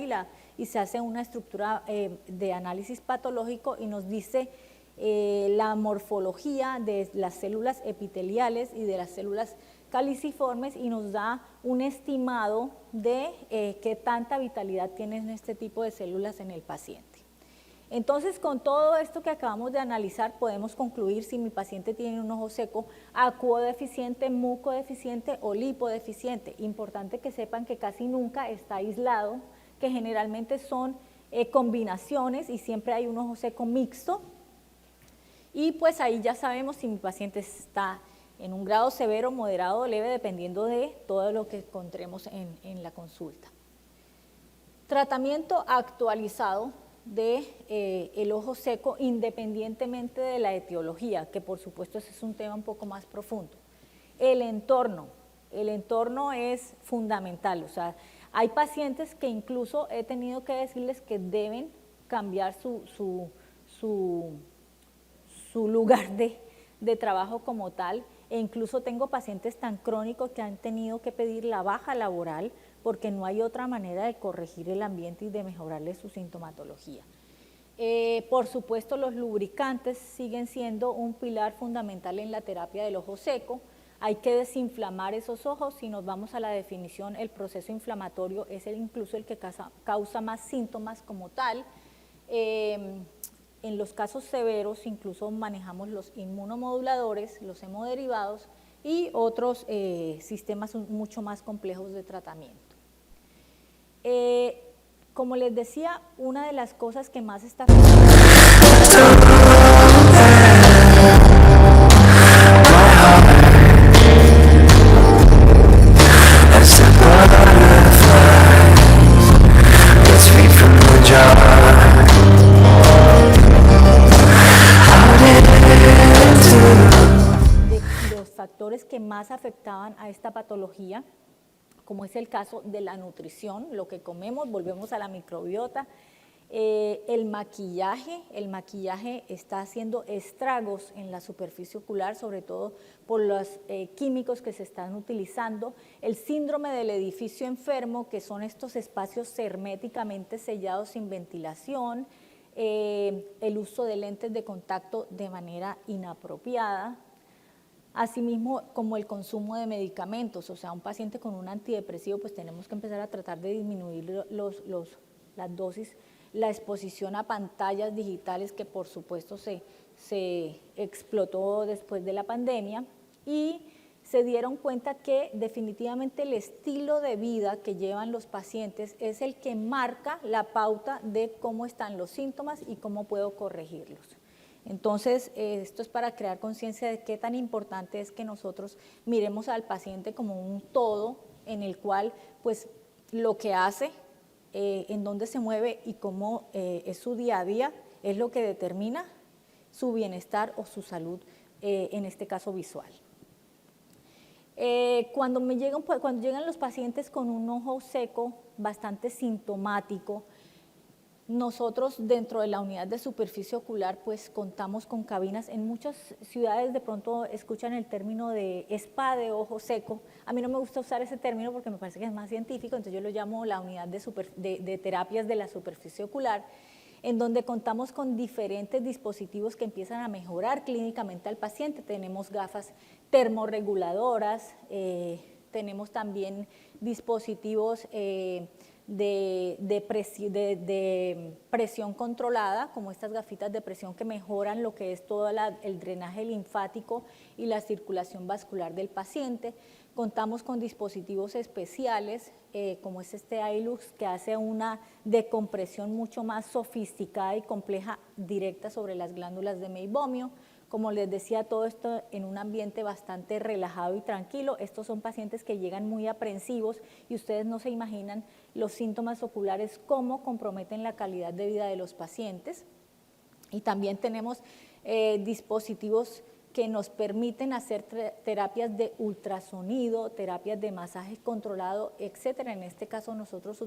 y se hace una estructura de análisis patológico y nos dice la morfología de las células epiteliales y de las células caliciformes y nos da un estimado de qué tanta vitalidad tienen este tipo de células en el paciente. Entonces, con todo esto que acabamos de analizar, podemos concluir si mi paciente tiene un ojo seco acuodeficiente, mucodeficiente o lipodeficiente. Importante que sepan que casi nunca está aislado, que generalmente son combinaciones y siempre hay un ojo seco mixto. Y pues ahí ya sabemos si mi paciente está en un grado severo, moderado o leve, dependiendo de todo lo que encontremos en la consulta. Tratamiento actualizado del ojo seco independientemente de la etiología, que por supuesto ese es un tema un poco más profundo. El entorno es fundamental, o sea, hay pacientes que incluso he tenido que decirles que deben cambiar su lugar de trabajo como tal, e incluso tengo pacientes tan crónicos que han tenido que pedir la baja laboral porque no hay otra manera de corregir el ambiente y de mejorarle su sintomatología. Por supuesto, los lubricantes siguen siendo un pilar fundamental en la terapia del ojo seco. Hay que desinflamar esos ojos. Si nos vamos a la definición, el proceso inflamatorio es incluso el que causa más síntomas como tal. En los casos severos incluso manejamos los inmunomoduladores, los hemoderivados y otros sistemas mucho más complejos de tratamiento. Como les decía, una de las cosas que más está de los factores que más afectaban a esta patología, como es el caso de la nutrición, lo que comemos, volvemos a la microbiota, el maquillaje está haciendo estragos en la superficie ocular, sobre todo por los químicos que se están utilizando, el síndrome del edificio enfermo, que son estos espacios herméticamente sellados sin ventilación, el uso de lentes de contacto de manera inapropiada, asimismo como el consumo de medicamentos, o sea, un paciente con un antidepresivo, pues tenemos que empezar a tratar de disminuir las dosis, la exposición a pantallas digitales que por supuesto se explotó después de la pandemia y se dieron cuenta que definitivamente el estilo de vida que llevan los pacientes es el que marca la pauta de cómo están los síntomas y cómo puedo corregirlos. Entonces, esto es para crear conciencia de qué tan importante es que nosotros miremos al paciente como un todo en el cual, pues, lo que hace, en dónde se mueve y cómo es su día a día, es lo que determina su bienestar o su salud, en este caso visual. Cuando llegan los pacientes con un ojo seco bastante sintomático, nosotros dentro de la unidad de superficie ocular pues contamos con cabinas. En muchas ciudades de pronto escuchan el término de spa de ojo seco. A mí no me gusta usar ese término porque me parece que es más científico, entonces yo lo llamo la unidad de terapias de la superficie ocular, en donde contamos con diferentes dispositivos que empiezan a mejorar clínicamente al paciente. Tenemos gafas termorreguladoras, tenemos también dispositivos de presión controlada, como estas gafitas de presión que mejoran lo que es todo el drenaje linfático y la circulación vascular del paciente. Contamos con dispositivos especiales, como es este iLux, que hace una decompresión mucho más sofisticada y compleja directa sobre las glándulas de meibomio. Como les decía, todo esto en un ambiente bastante relajado y tranquilo. Estos son pacientes que llegan muy aprensivos y ustedes no se imaginan los síntomas oculares, cómo comprometen la calidad de vida de los pacientes. Y también tenemos dispositivos que nos permiten hacer terapias de ultrasonido, terapias de masaje controlado, etcétera. En este caso nosotros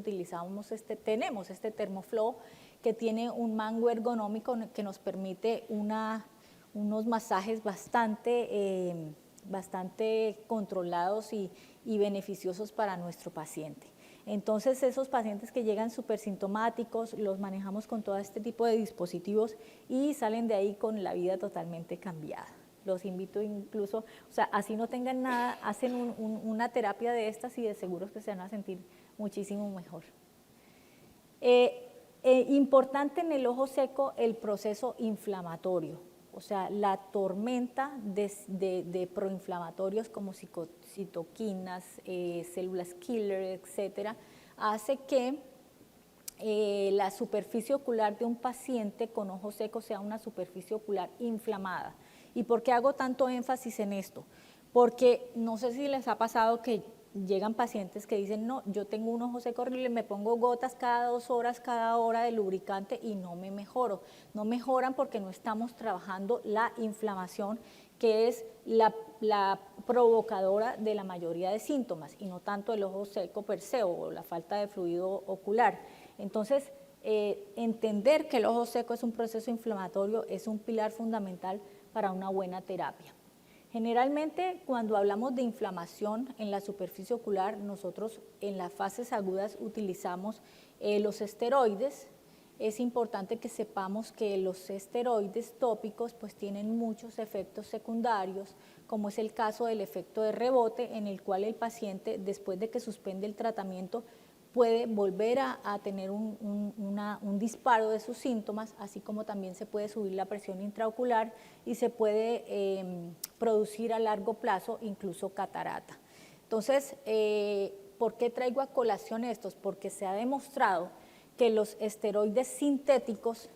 tenemos este Thermoflow, que tiene un mango ergonómico que nos permite unos masajes bastante controlados y beneficiosos para nuestro paciente. Entonces, esos pacientes que llegan súper sintomáticos, los manejamos con todo este tipo de dispositivos y salen de ahí con la vida totalmente cambiada. Los invito incluso, o sea, así no tengan nada, hacen una terapia de estas y de seguros que se van a sentir muchísimo mejor. Importante en el ojo seco el proceso inflamatorio, o sea, la tormenta de proinflamatorios como citoquinas, células killer, etcétera, hace que la superficie ocular de un paciente con ojo seco sea una superficie ocular inflamada. ¿Y por qué hago tanto énfasis en esto? Porque no sé si les ha pasado que llegan pacientes que dicen, no, yo tengo un ojo seco horrible, me pongo gotas cada 2 horas, cada hora de lubricante y no me mejoro. No mejoran porque no estamos trabajando la inflamación, que es la provocadora de la mayoría de síntomas, y no tanto el ojo seco per se o la falta de fluido ocular. Entonces, entender que el ojo seco es un proceso inflamatorio es un pilar fundamental para una buena terapia. Generalmente, cuando hablamos de inflamación en la superficie ocular, nosotros en las fases agudas utilizamos los esteroides. Es importante que sepamos que los esteroides tópicos pues tienen muchos efectos secundarios, como es el caso del efecto de rebote, en el cual el paciente, después de que suspende el tratamiento, puede volver a tener un disparo de sus síntomas, así como también se puede subir la presión intraocular y se puede producir a largo plazo incluso catarata. Entonces, ¿por qué traigo a colación estos? Porque se ha demostrado que los esteroides sintéticos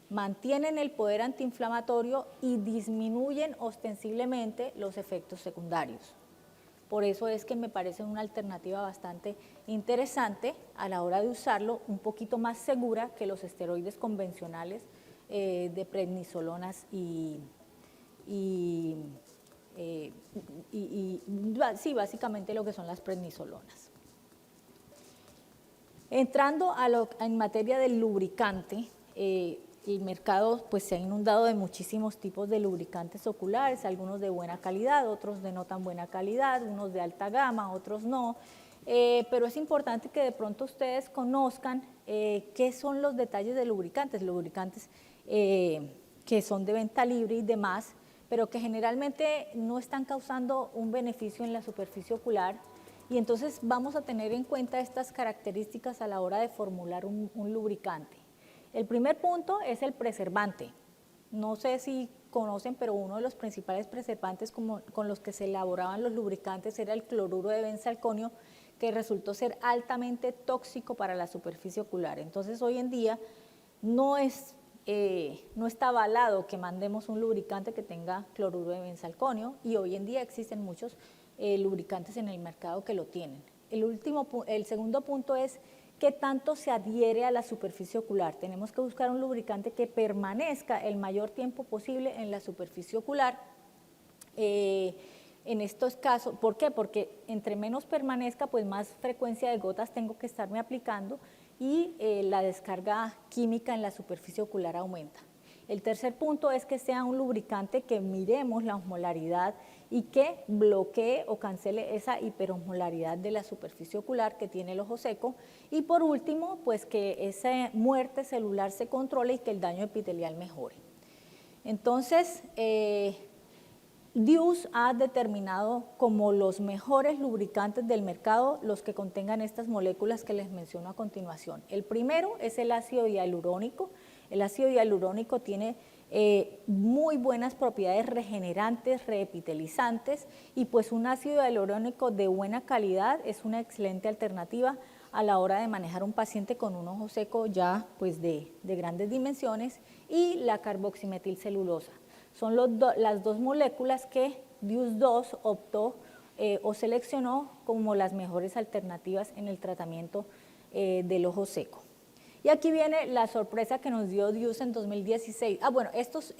mantienen el poder antiinflamatorio y disminuyen ostensiblemente los efectos secundarios. Por eso es que me parece una alternativa bastante interesante a la hora de usarlo, un poquito más segura que los esteroides convencionales de prednisolonas sí, básicamente lo que son las prednisolonas. Entrando en materia del lubricante, el mercado pues se ha inundado de muchísimos tipos de lubricantes oculares, algunos de buena calidad, otros de no tan buena calidad, unos de alta gama, otros no, pero es importante que de pronto ustedes conozcan qué son los detalles de lubricantes que son de venta libre y demás, pero que generalmente no están causando un beneficio en la superficie ocular, y entonces vamos a tener en cuenta estas características a la hora de formular un lubricante. El primer punto es el preservante. No sé si conocen, pero uno de los principales preservantes con los que se elaboraban los lubricantes era el cloruro de benzalconio, que resultó ser altamente tóxico para la superficie ocular. Entonces, hoy en día no está avalado que mandemos un lubricante que tenga cloruro de benzalconio, y hoy en día existen muchos lubricantes en el mercado que lo tienen. El segundo punto es qué tanto se adhiere a la superficie ocular. Tenemos que buscar un lubricante que permanezca el mayor tiempo posible en la superficie ocular. En estos casos, ¿por qué? Porque entre menos permanezca, pues más frecuencia de gotas tengo que estarme aplicando y la descarga química en la superficie ocular aumenta. El tercer punto es que sea un lubricante que miremos la osmolaridad y que bloquee o cancele esa hiperosmolaridad de la superficie ocular que tiene el ojo seco. Y por último, pues que esa muerte celular se controle y que el daño epitelial mejore. Entonces, Dius ha determinado como los mejores lubricantes del mercado los que contengan estas moléculas que les menciono a continuación. El primero es el ácido hialurónico. El ácido hialurónico tiene muy buenas propiedades regenerantes, reepitelizantes, y pues un ácido hialurónico de buena calidad es una excelente alternativa a la hora de manejar un paciente con un ojo seco ya pues de grandes dimensiones, y la carboximetilcelulosa. Son las dos moléculas que Dius 2 optó o seleccionó como las mejores alternativas en el tratamiento del ojo seco. Y aquí viene la sorpresa que nos dio Dius en 2016. Bueno, estas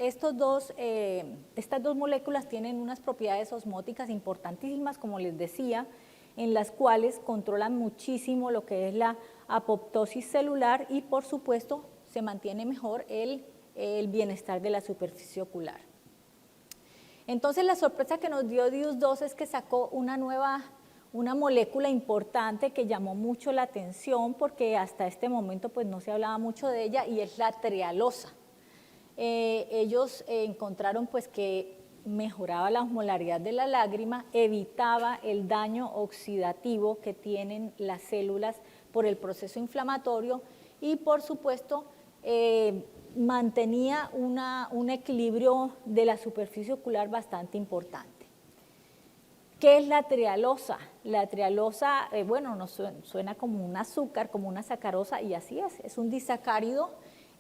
dos moléculas tienen unas propiedades osmóticas importantísimas, como les decía, en las cuales controlan muchísimo lo que es la apoptosis celular y, por supuesto, se mantiene mejor el bienestar de la superficie ocular. Entonces la sorpresa que nos dio DIUS 2 es que sacó una molécula importante que llamó mucho la atención porque hasta este momento pues no se hablaba mucho de ella, y es la trealosa. Ellos encontraron pues que mejoraba la osmolaridad de la lágrima, evitaba el daño oxidativo que tienen las células por el proceso inflamatorio y por supuesto mantenía un equilibrio de la superficie ocular bastante importante. ¿Qué es la trealosa? La trealosa, bueno, nos suena como un azúcar, como una sacarosa, y así es un disacárido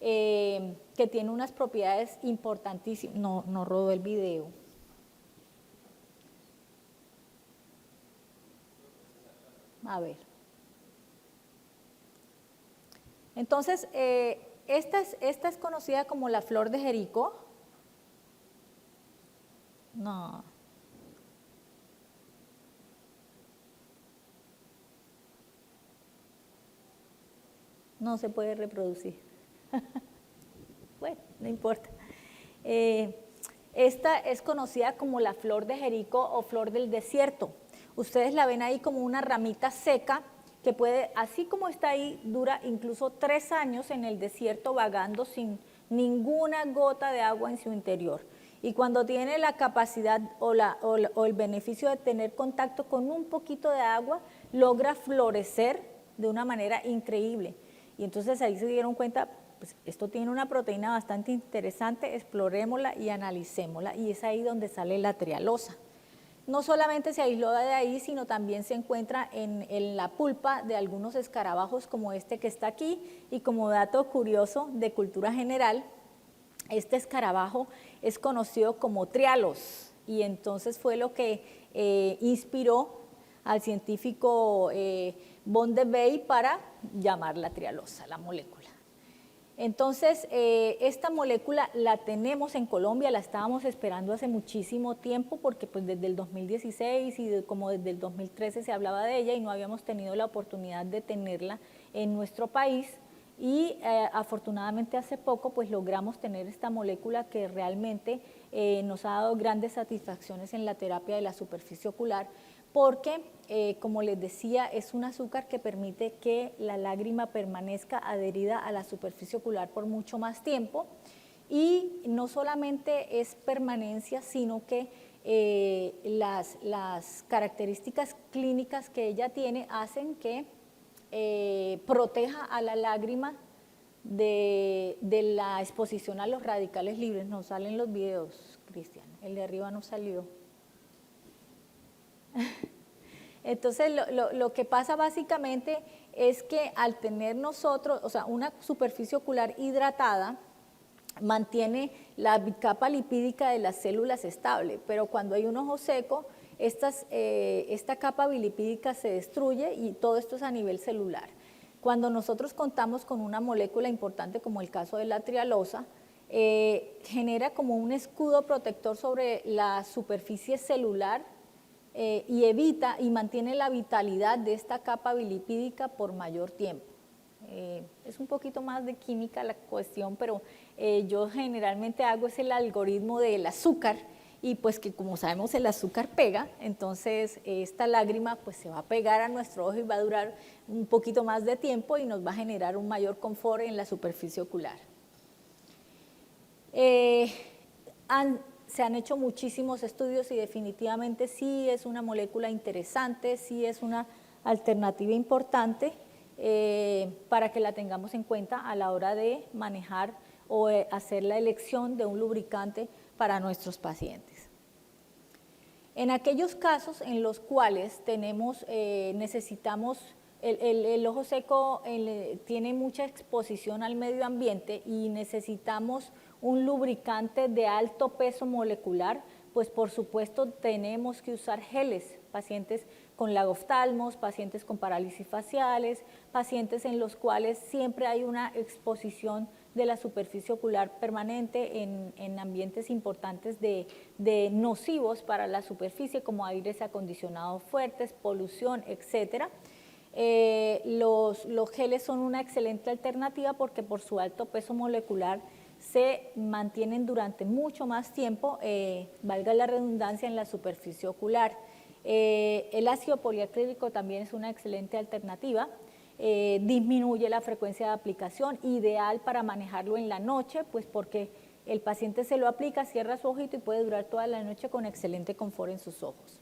que tiene unas propiedades importantísimas. No rodó el video. A ver. Entonces, esta es conocida como la flor de Jericó. No se puede reproducir. Bueno, no importa. Esta es conocida como la flor de Jericó o flor del desierto. Ustedes la ven ahí como una ramita seca que puede, así como está ahí, dura incluso 3 años en el desierto vagando sin ninguna gota de agua en su interior. Y cuando tiene la capacidad o el beneficio de tener contacto con un poquito de agua, logra florecer de una manera increíble. Y entonces ahí se dieron cuenta, pues esto tiene una proteína bastante interesante, explorémosla y analicémosla, y es ahí donde sale la trealosa. No solamente se aisló de ahí, sino también se encuentra en la pulpa de algunos escarabajos como este que está aquí, y como dato curioso de cultura general, este escarabajo es conocido como trialos, y entonces fue lo que inspiró al científico von de Wey para llamarla trialosa, la molécula. Entonces, esta molécula la tenemos en Colombia, la estábamos esperando hace muchísimo tiempo porque pues desde el 2016 y como desde el 2013 se hablaba de ella y no habíamos tenido la oportunidad de tenerla en nuestro país, y afortunadamente hace poco pues logramos tener esta molécula que realmente nos ha dado grandes satisfacciones en la terapia de la superficie ocular, porque, como les decía, es un azúcar que permite que la lágrima permanezca adherida a la superficie ocular por mucho más tiempo, y no solamente es permanencia, sino que las características clínicas que ella tiene hacen que proteja a la lágrima de la exposición a los radicales libres. No salen los videos, Cristian, el de arriba no salió. Entonces, lo que pasa básicamente es que al tener nosotros, o sea, una superficie ocular hidratada, mantiene la capa lipídica de las células estable, pero cuando hay un ojo seco, esta capa bilipídica se destruye, y todo esto es a nivel celular. Cuando nosotros contamos con una molécula importante como el caso de la trialosa, genera como un escudo protector sobre la superficie celular, y evita y mantiene la vitalidad de esta capa bilipídica por mayor tiempo. Es un poquito más de química la cuestión, pero yo generalmente hago es el algoritmo del azúcar, y pues que como sabemos el azúcar pega, entonces esta lágrima pues se va a pegar a nuestro ojo y va a durar un poquito más de tiempo y nos va a generar un mayor confort en la superficie ocular. Se han hecho muchísimos estudios y definitivamente sí es una molécula interesante, sí es una alternativa importante para que la tengamos en cuenta a la hora de manejar o hacer la elección de un lubricante para nuestros pacientes. En aquellos casos en los cuales necesitamos, el ojo seco tiene mucha exposición al medio ambiente y necesitamos un lubricante de alto peso molecular, pues por supuesto tenemos que usar geles, pacientes con lagoftalmos, pacientes con parálisis faciales, pacientes en los cuales siempre hay una exposición de la superficie ocular permanente en ambientes importantes de nocivos para la superficie, como aires acondicionados fuertes, polución, etcétera. Los geles son una excelente alternativa porque por su alto peso molecular se mantienen durante mucho más tiempo, valga la redundancia, en la superficie ocular. El ácido poliacrílico también es una excelente alternativa, disminuye la frecuencia de aplicación, ideal para manejarlo en la noche, pues porque el paciente se lo aplica, cierra su ojito y puede durar toda la noche con excelente confort en sus ojos.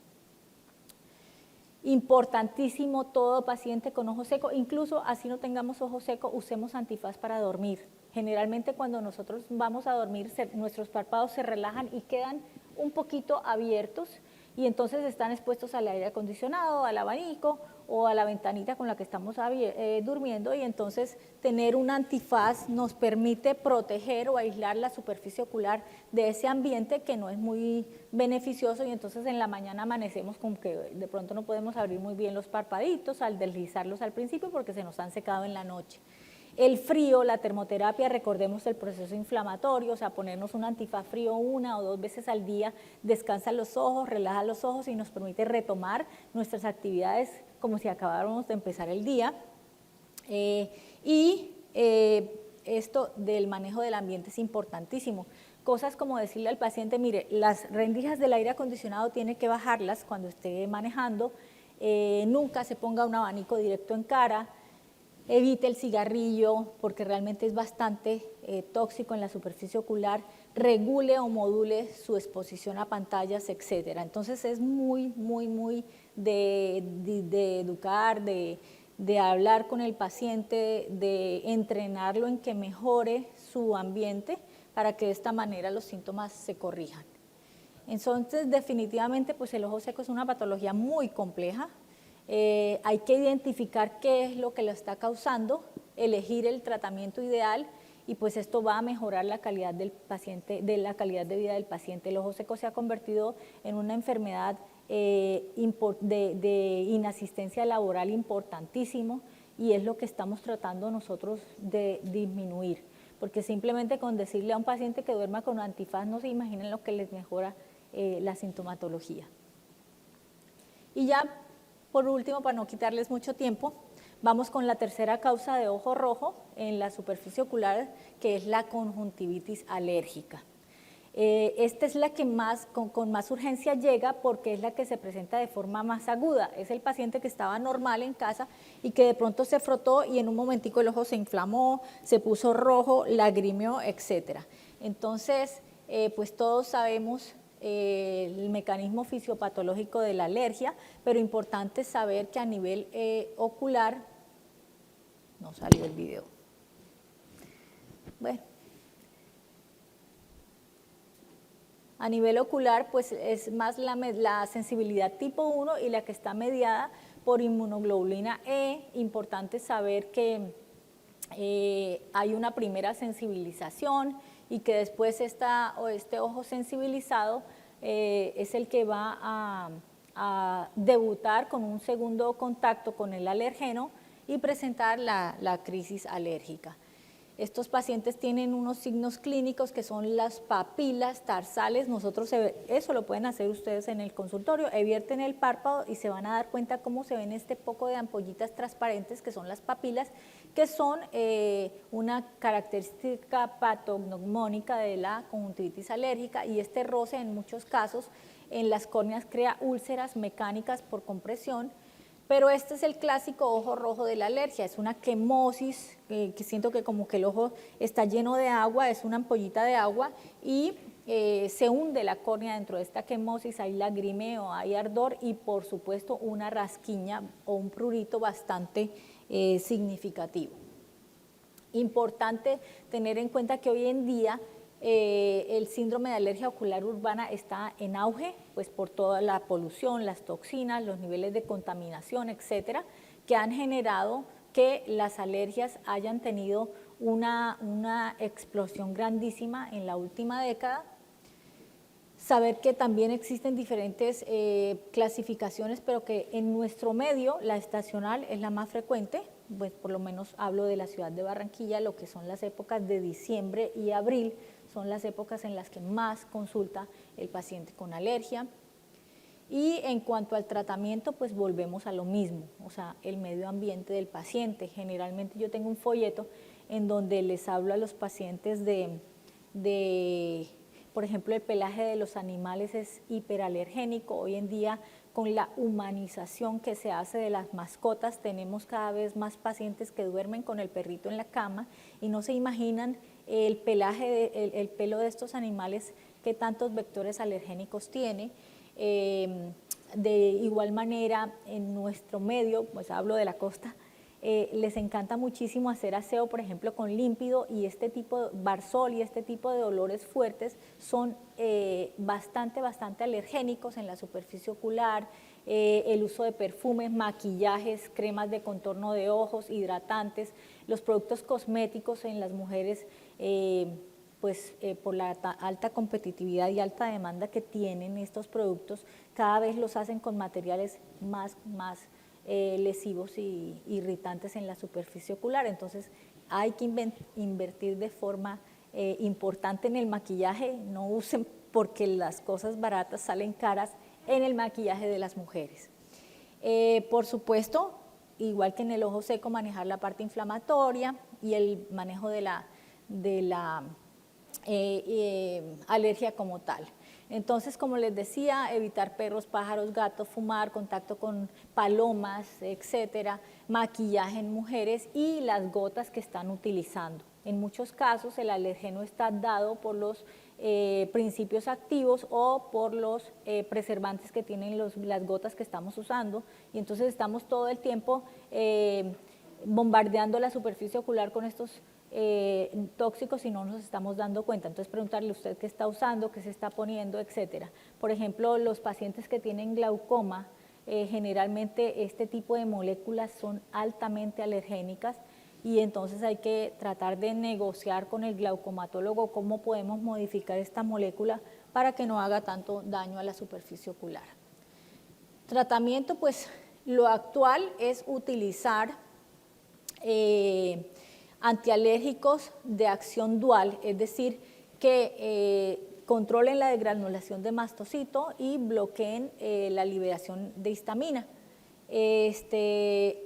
Importantísimo, todo paciente con ojo seco, incluso así no tengamos ojo seco, usemos antifaz para dormir. Generalmente cuando nosotros vamos a dormir, nuestros párpados se relajan y quedan un poquito abiertos y entonces están expuestos al aire acondicionado, al abanico o a la ventanita con la que estamos durmiendo, y entonces tener un antifaz nos permite proteger o aislar la superficie ocular de ese ambiente que no es muy beneficioso, y entonces en la mañana amanecemos con que de pronto no podemos abrir muy bien los parpaditos al deslizarlos al principio porque se nos han secado en la noche. El frío, la termoterapia, recordemos el proceso inflamatorio, o sea, ponernos un antifaz frío 1 o 2 veces al día, descansa los ojos, relaja los ojos y nos permite retomar nuestras actividades como si acabáramos de empezar el día. Esto del manejo del ambiente es importantísimo. Cosas como decirle al paciente, mire, las rendijas del aire acondicionado tiene que bajarlas cuando esté manejando, nunca se ponga un abanico directo en cara, evite el cigarrillo porque realmente es bastante tóxico en la superficie ocular, regule o module su exposición a pantallas, etcétera. Entonces es muy de educar, de hablar con el paciente, de entrenarlo en que mejore su ambiente para que de esta manera los síntomas se corrijan. Entonces definitivamente pues el ojo seco es una patología muy compleja. Hay que identificar qué es lo que lo está causando, elegir el tratamiento ideal y pues esto va a mejorar la calidad del paciente, de la calidad de vida del paciente. El ojo seco se ha convertido en una enfermedad de inasistencia laboral importantísimo y es lo que estamos tratando nosotros de disminuir, porque simplemente con decirle a un paciente que duerma con antifaz no se imaginan lo que les mejora la sintomatología. Y ya por último, para no quitarles mucho tiempo, vamos con la tercera causa de ojo rojo en la superficie ocular, que es la conjuntivitis alérgica. Esta es la que con más urgencia llega porque es la que se presenta de forma más aguda. Es el paciente que estaba normal en casa y que de pronto se frotó y en un momentico el ojo se inflamó, se puso rojo, lagrimeó, etc. Entonces, pues todos sabemos el mecanismo fisiopatológico de la alergia, pero importante saber que a nivel ocular, no salió el video, bueno, a nivel ocular pues es más la sensibilidad tipo 1 y la que está mediada por inmunoglobulina E. Importante saber que hay una primera sensibilización y que después este ojo sensibilizado es el que va a debutar con un segundo contacto con el alergeno y presentar la crisis alérgica. Estos pacientes tienen unos signos clínicos que son las papilas tarsales. Eso lo pueden hacer ustedes en el consultorio, vierten el párpado y se van a dar cuenta cómo se ven este poco de ampollitas transparentes que son las papilas, que son una característica patognomónica de la conjuntivitis alérgica, y este roce en muchos casos en las córneas crea úlceras mecánicas por compresión. Pero este es el clásico ojo rojo de la alergia, es una quemosis, que siento que como que el ojo está lleno de agua, es una ampollita de agua y se hunde la córnea dentro de esta quemosis, hay lagrimeo, hay ardor y por supuesto una rasquiña o un prurito bastante significativo. Importante tener en cuenta que hoy en día el síndrome de alergia ocular urbana está en auge, pues por toda la polución, las toxinas, los niveles de contaminación, etcétera, que han generado que las alergias hayan tenido una explosión grandísima en la última década. Saber que también existen diferentes clasificaciones, pero que en nuestro medio la estacional es la más frecuente, pues por lo menos hablo de la ciudad de Barranquilla, lo que son las épocas de diciembre y abril, son las épocas en las que más consulta el paciente con alergia. Y en cuanto al tratamiento, pues volvemos a lo mismo, o sea, el medio ambiente del paciente. Generalmente yo tengo un folleto en donde les hablo a los pacientes por ejemplo, el pelaje de los animales es hiperalergénico. Hoy en día, con la humanización que se hace de las mascotas, tenemos cada vez más pacientes que duermen con el perrito en la cama y no se imaginan el pelaje, el pelo de estos animales, qué tantos vectores alergénicos tiene. De igual manera, en nuestro medio, pues hablo de la costa, les encanta muchísimo hacer aseo, por ejemplo, con límpido, y este tipo de barzol y este tipo de olores fuertes son bastante alergénicos en la superficie ocular. El uso de perfumes, maquillajes, cremas de contorno de ojos, hidratantes, los productos cosméticos en las mujeres, por la alta competitividad y alta demanda que tienen estos productos, cada vez los hacen con materiales más lesivos y irritantes en la superficie ocular. Entonces hay que invertir de forma importante en el maquillaje. No usen, porque las cosas baratas salen caras en el maquillaje de las mujeres. Por supuesto, igual que en el ojo seco, manejar la parte inflamatoria y el manejo de la alergia como tal. Entonces, como les decía, evitar perros, pájaros, gatos, fumar, contacto con palomas, etcétera, maquillaje en mujeres y las gotas que están utilizando. En muchos casos el alergeno está dado por los principios activos o por los preservantes que tienen las gotas que estamos usando, y entonces estamos todo el tiempo bombardeando la superficie ocular con estos tóxicos y no nos estamos dando cuenta. Entonces preguntarle a usted qué está usando, qué se está poniendo, etcétera. Por ejemplo, los pacientes que tienen glaucoma, generalmente este tipo de moléculas son altamente alergénicas, y entonces hay que tratar de negociar con el glaucomatólogo cómo podemos modificar esta molécula para que no haga tanto daño a la superficie ocular. Tratamiento, pues lo actual es utilizar antialérgicos de acción dual, es decir, que controlen la degranulación de mastocito y bloqueen la liberación de histamina.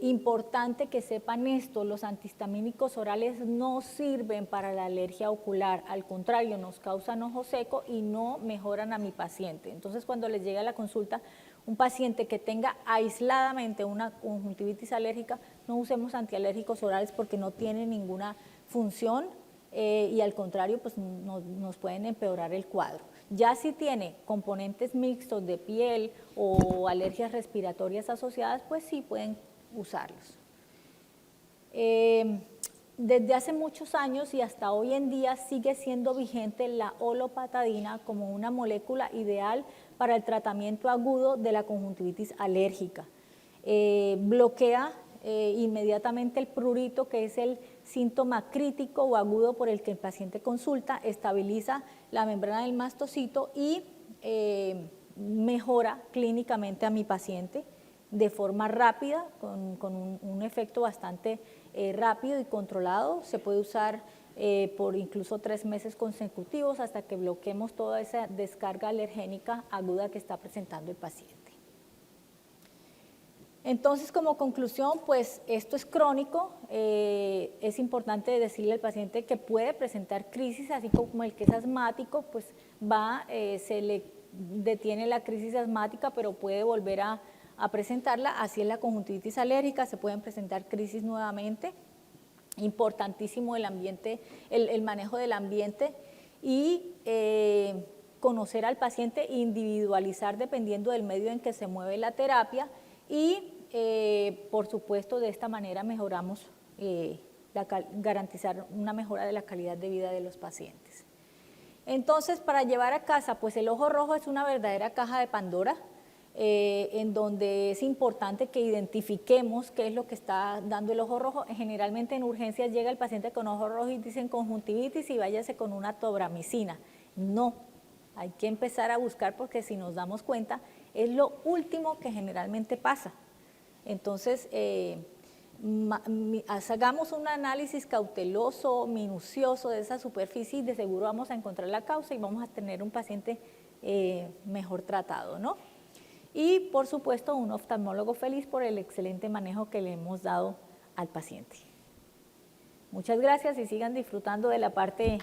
Importante que sepan esto: los antihistamínicos orales no sirven para la alergia ocular, al contrario, nos causan ojo seco y no mejoran a mi paciente. Entonces, cuando les llega a la consulta un paciente que tenga aisladamente una conjuntivitis alérgica, no usemos antialérgicos orales porque no tienen ninguna función y al contrario, pues nos pueden empeorar el cuadro. Ya si tiene componentes mixtos de piel o alergias respiratorias asociadas, pues sí pueden usarlos. Desde hace muchos años y hasta hoy en día sigue siendo vigente la olopatadina como una molécula ideal para el tratamiento agudo de la conjuntivitis alérgica. Bloquea inmediatamente el prurito, que es el síntoma crítico o agudo por el que el paciente consulta, estabiliza la membrana del mastocito y mejora clínicamente a mi paciente de forma rápida, con un efecto bastante rápido y controlado. Se puede usar por incluso 3 meses consecutivos hasta que bloqueemos toda esa descarga alergénica aguda que está presentando el paciente. Entonces, como conclusión, pues esto es crónico. Es importante decirle al paciente que puede presentar crisis, así como el que es asmático, pues se le detiene la crisis asmática, pero puede volver a presentarla. Así es la conjuntivitis alérgica, se pueden presentar crisis nuevamente. Importantísimo el ambiente, el manejo del ambiente y conocer al paciente, individualizar dependiendo del medio en que se mueve la terapia y por supuesto de esta manera mejoramos, garantizar una mejora de la calidad de vida de los pacientes. Entonces, para llevar a casa, pues el ojo rojo es una verdadera caja de Pandora, en donde es importante que identifiquemos qué es lo que está dando el ojo rojo. Generalmente en urgencias llega el paciente con ojo rojo y dicen conjuntivitis y váyase con una tobramicina. No, hay que empezar a buscar, porque si nos damos cuenta es lo último que generalmente pasa. Entonces, hagamos un análisis cauteloso, minucioso de esa superficie y de seguro vamos a encontrar la causa y vamos a tener un paciente mejor tratado, ¿no? y, por supuesto, un oftalmólogo feliz por el excelente manejo que le hemos dado al paciente. Muchas gracias y sigan disfrutando de la parte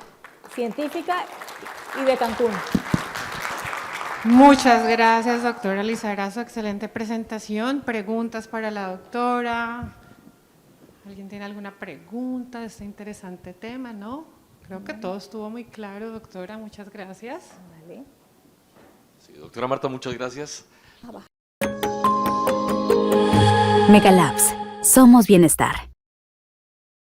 científica y de Cancún. Muchas gracias, doctora Lizarazo, excelente presentación. ¿Preguntas para la doctora? ¿Alguien tiene alguna pregunta de este interesante tema? ¿No? Creo que todo estuvo muy claro, doctora, muchas gracias. Vale. Sí, doctora Marta, muchas gracias. Megalabs. Somos bienestar.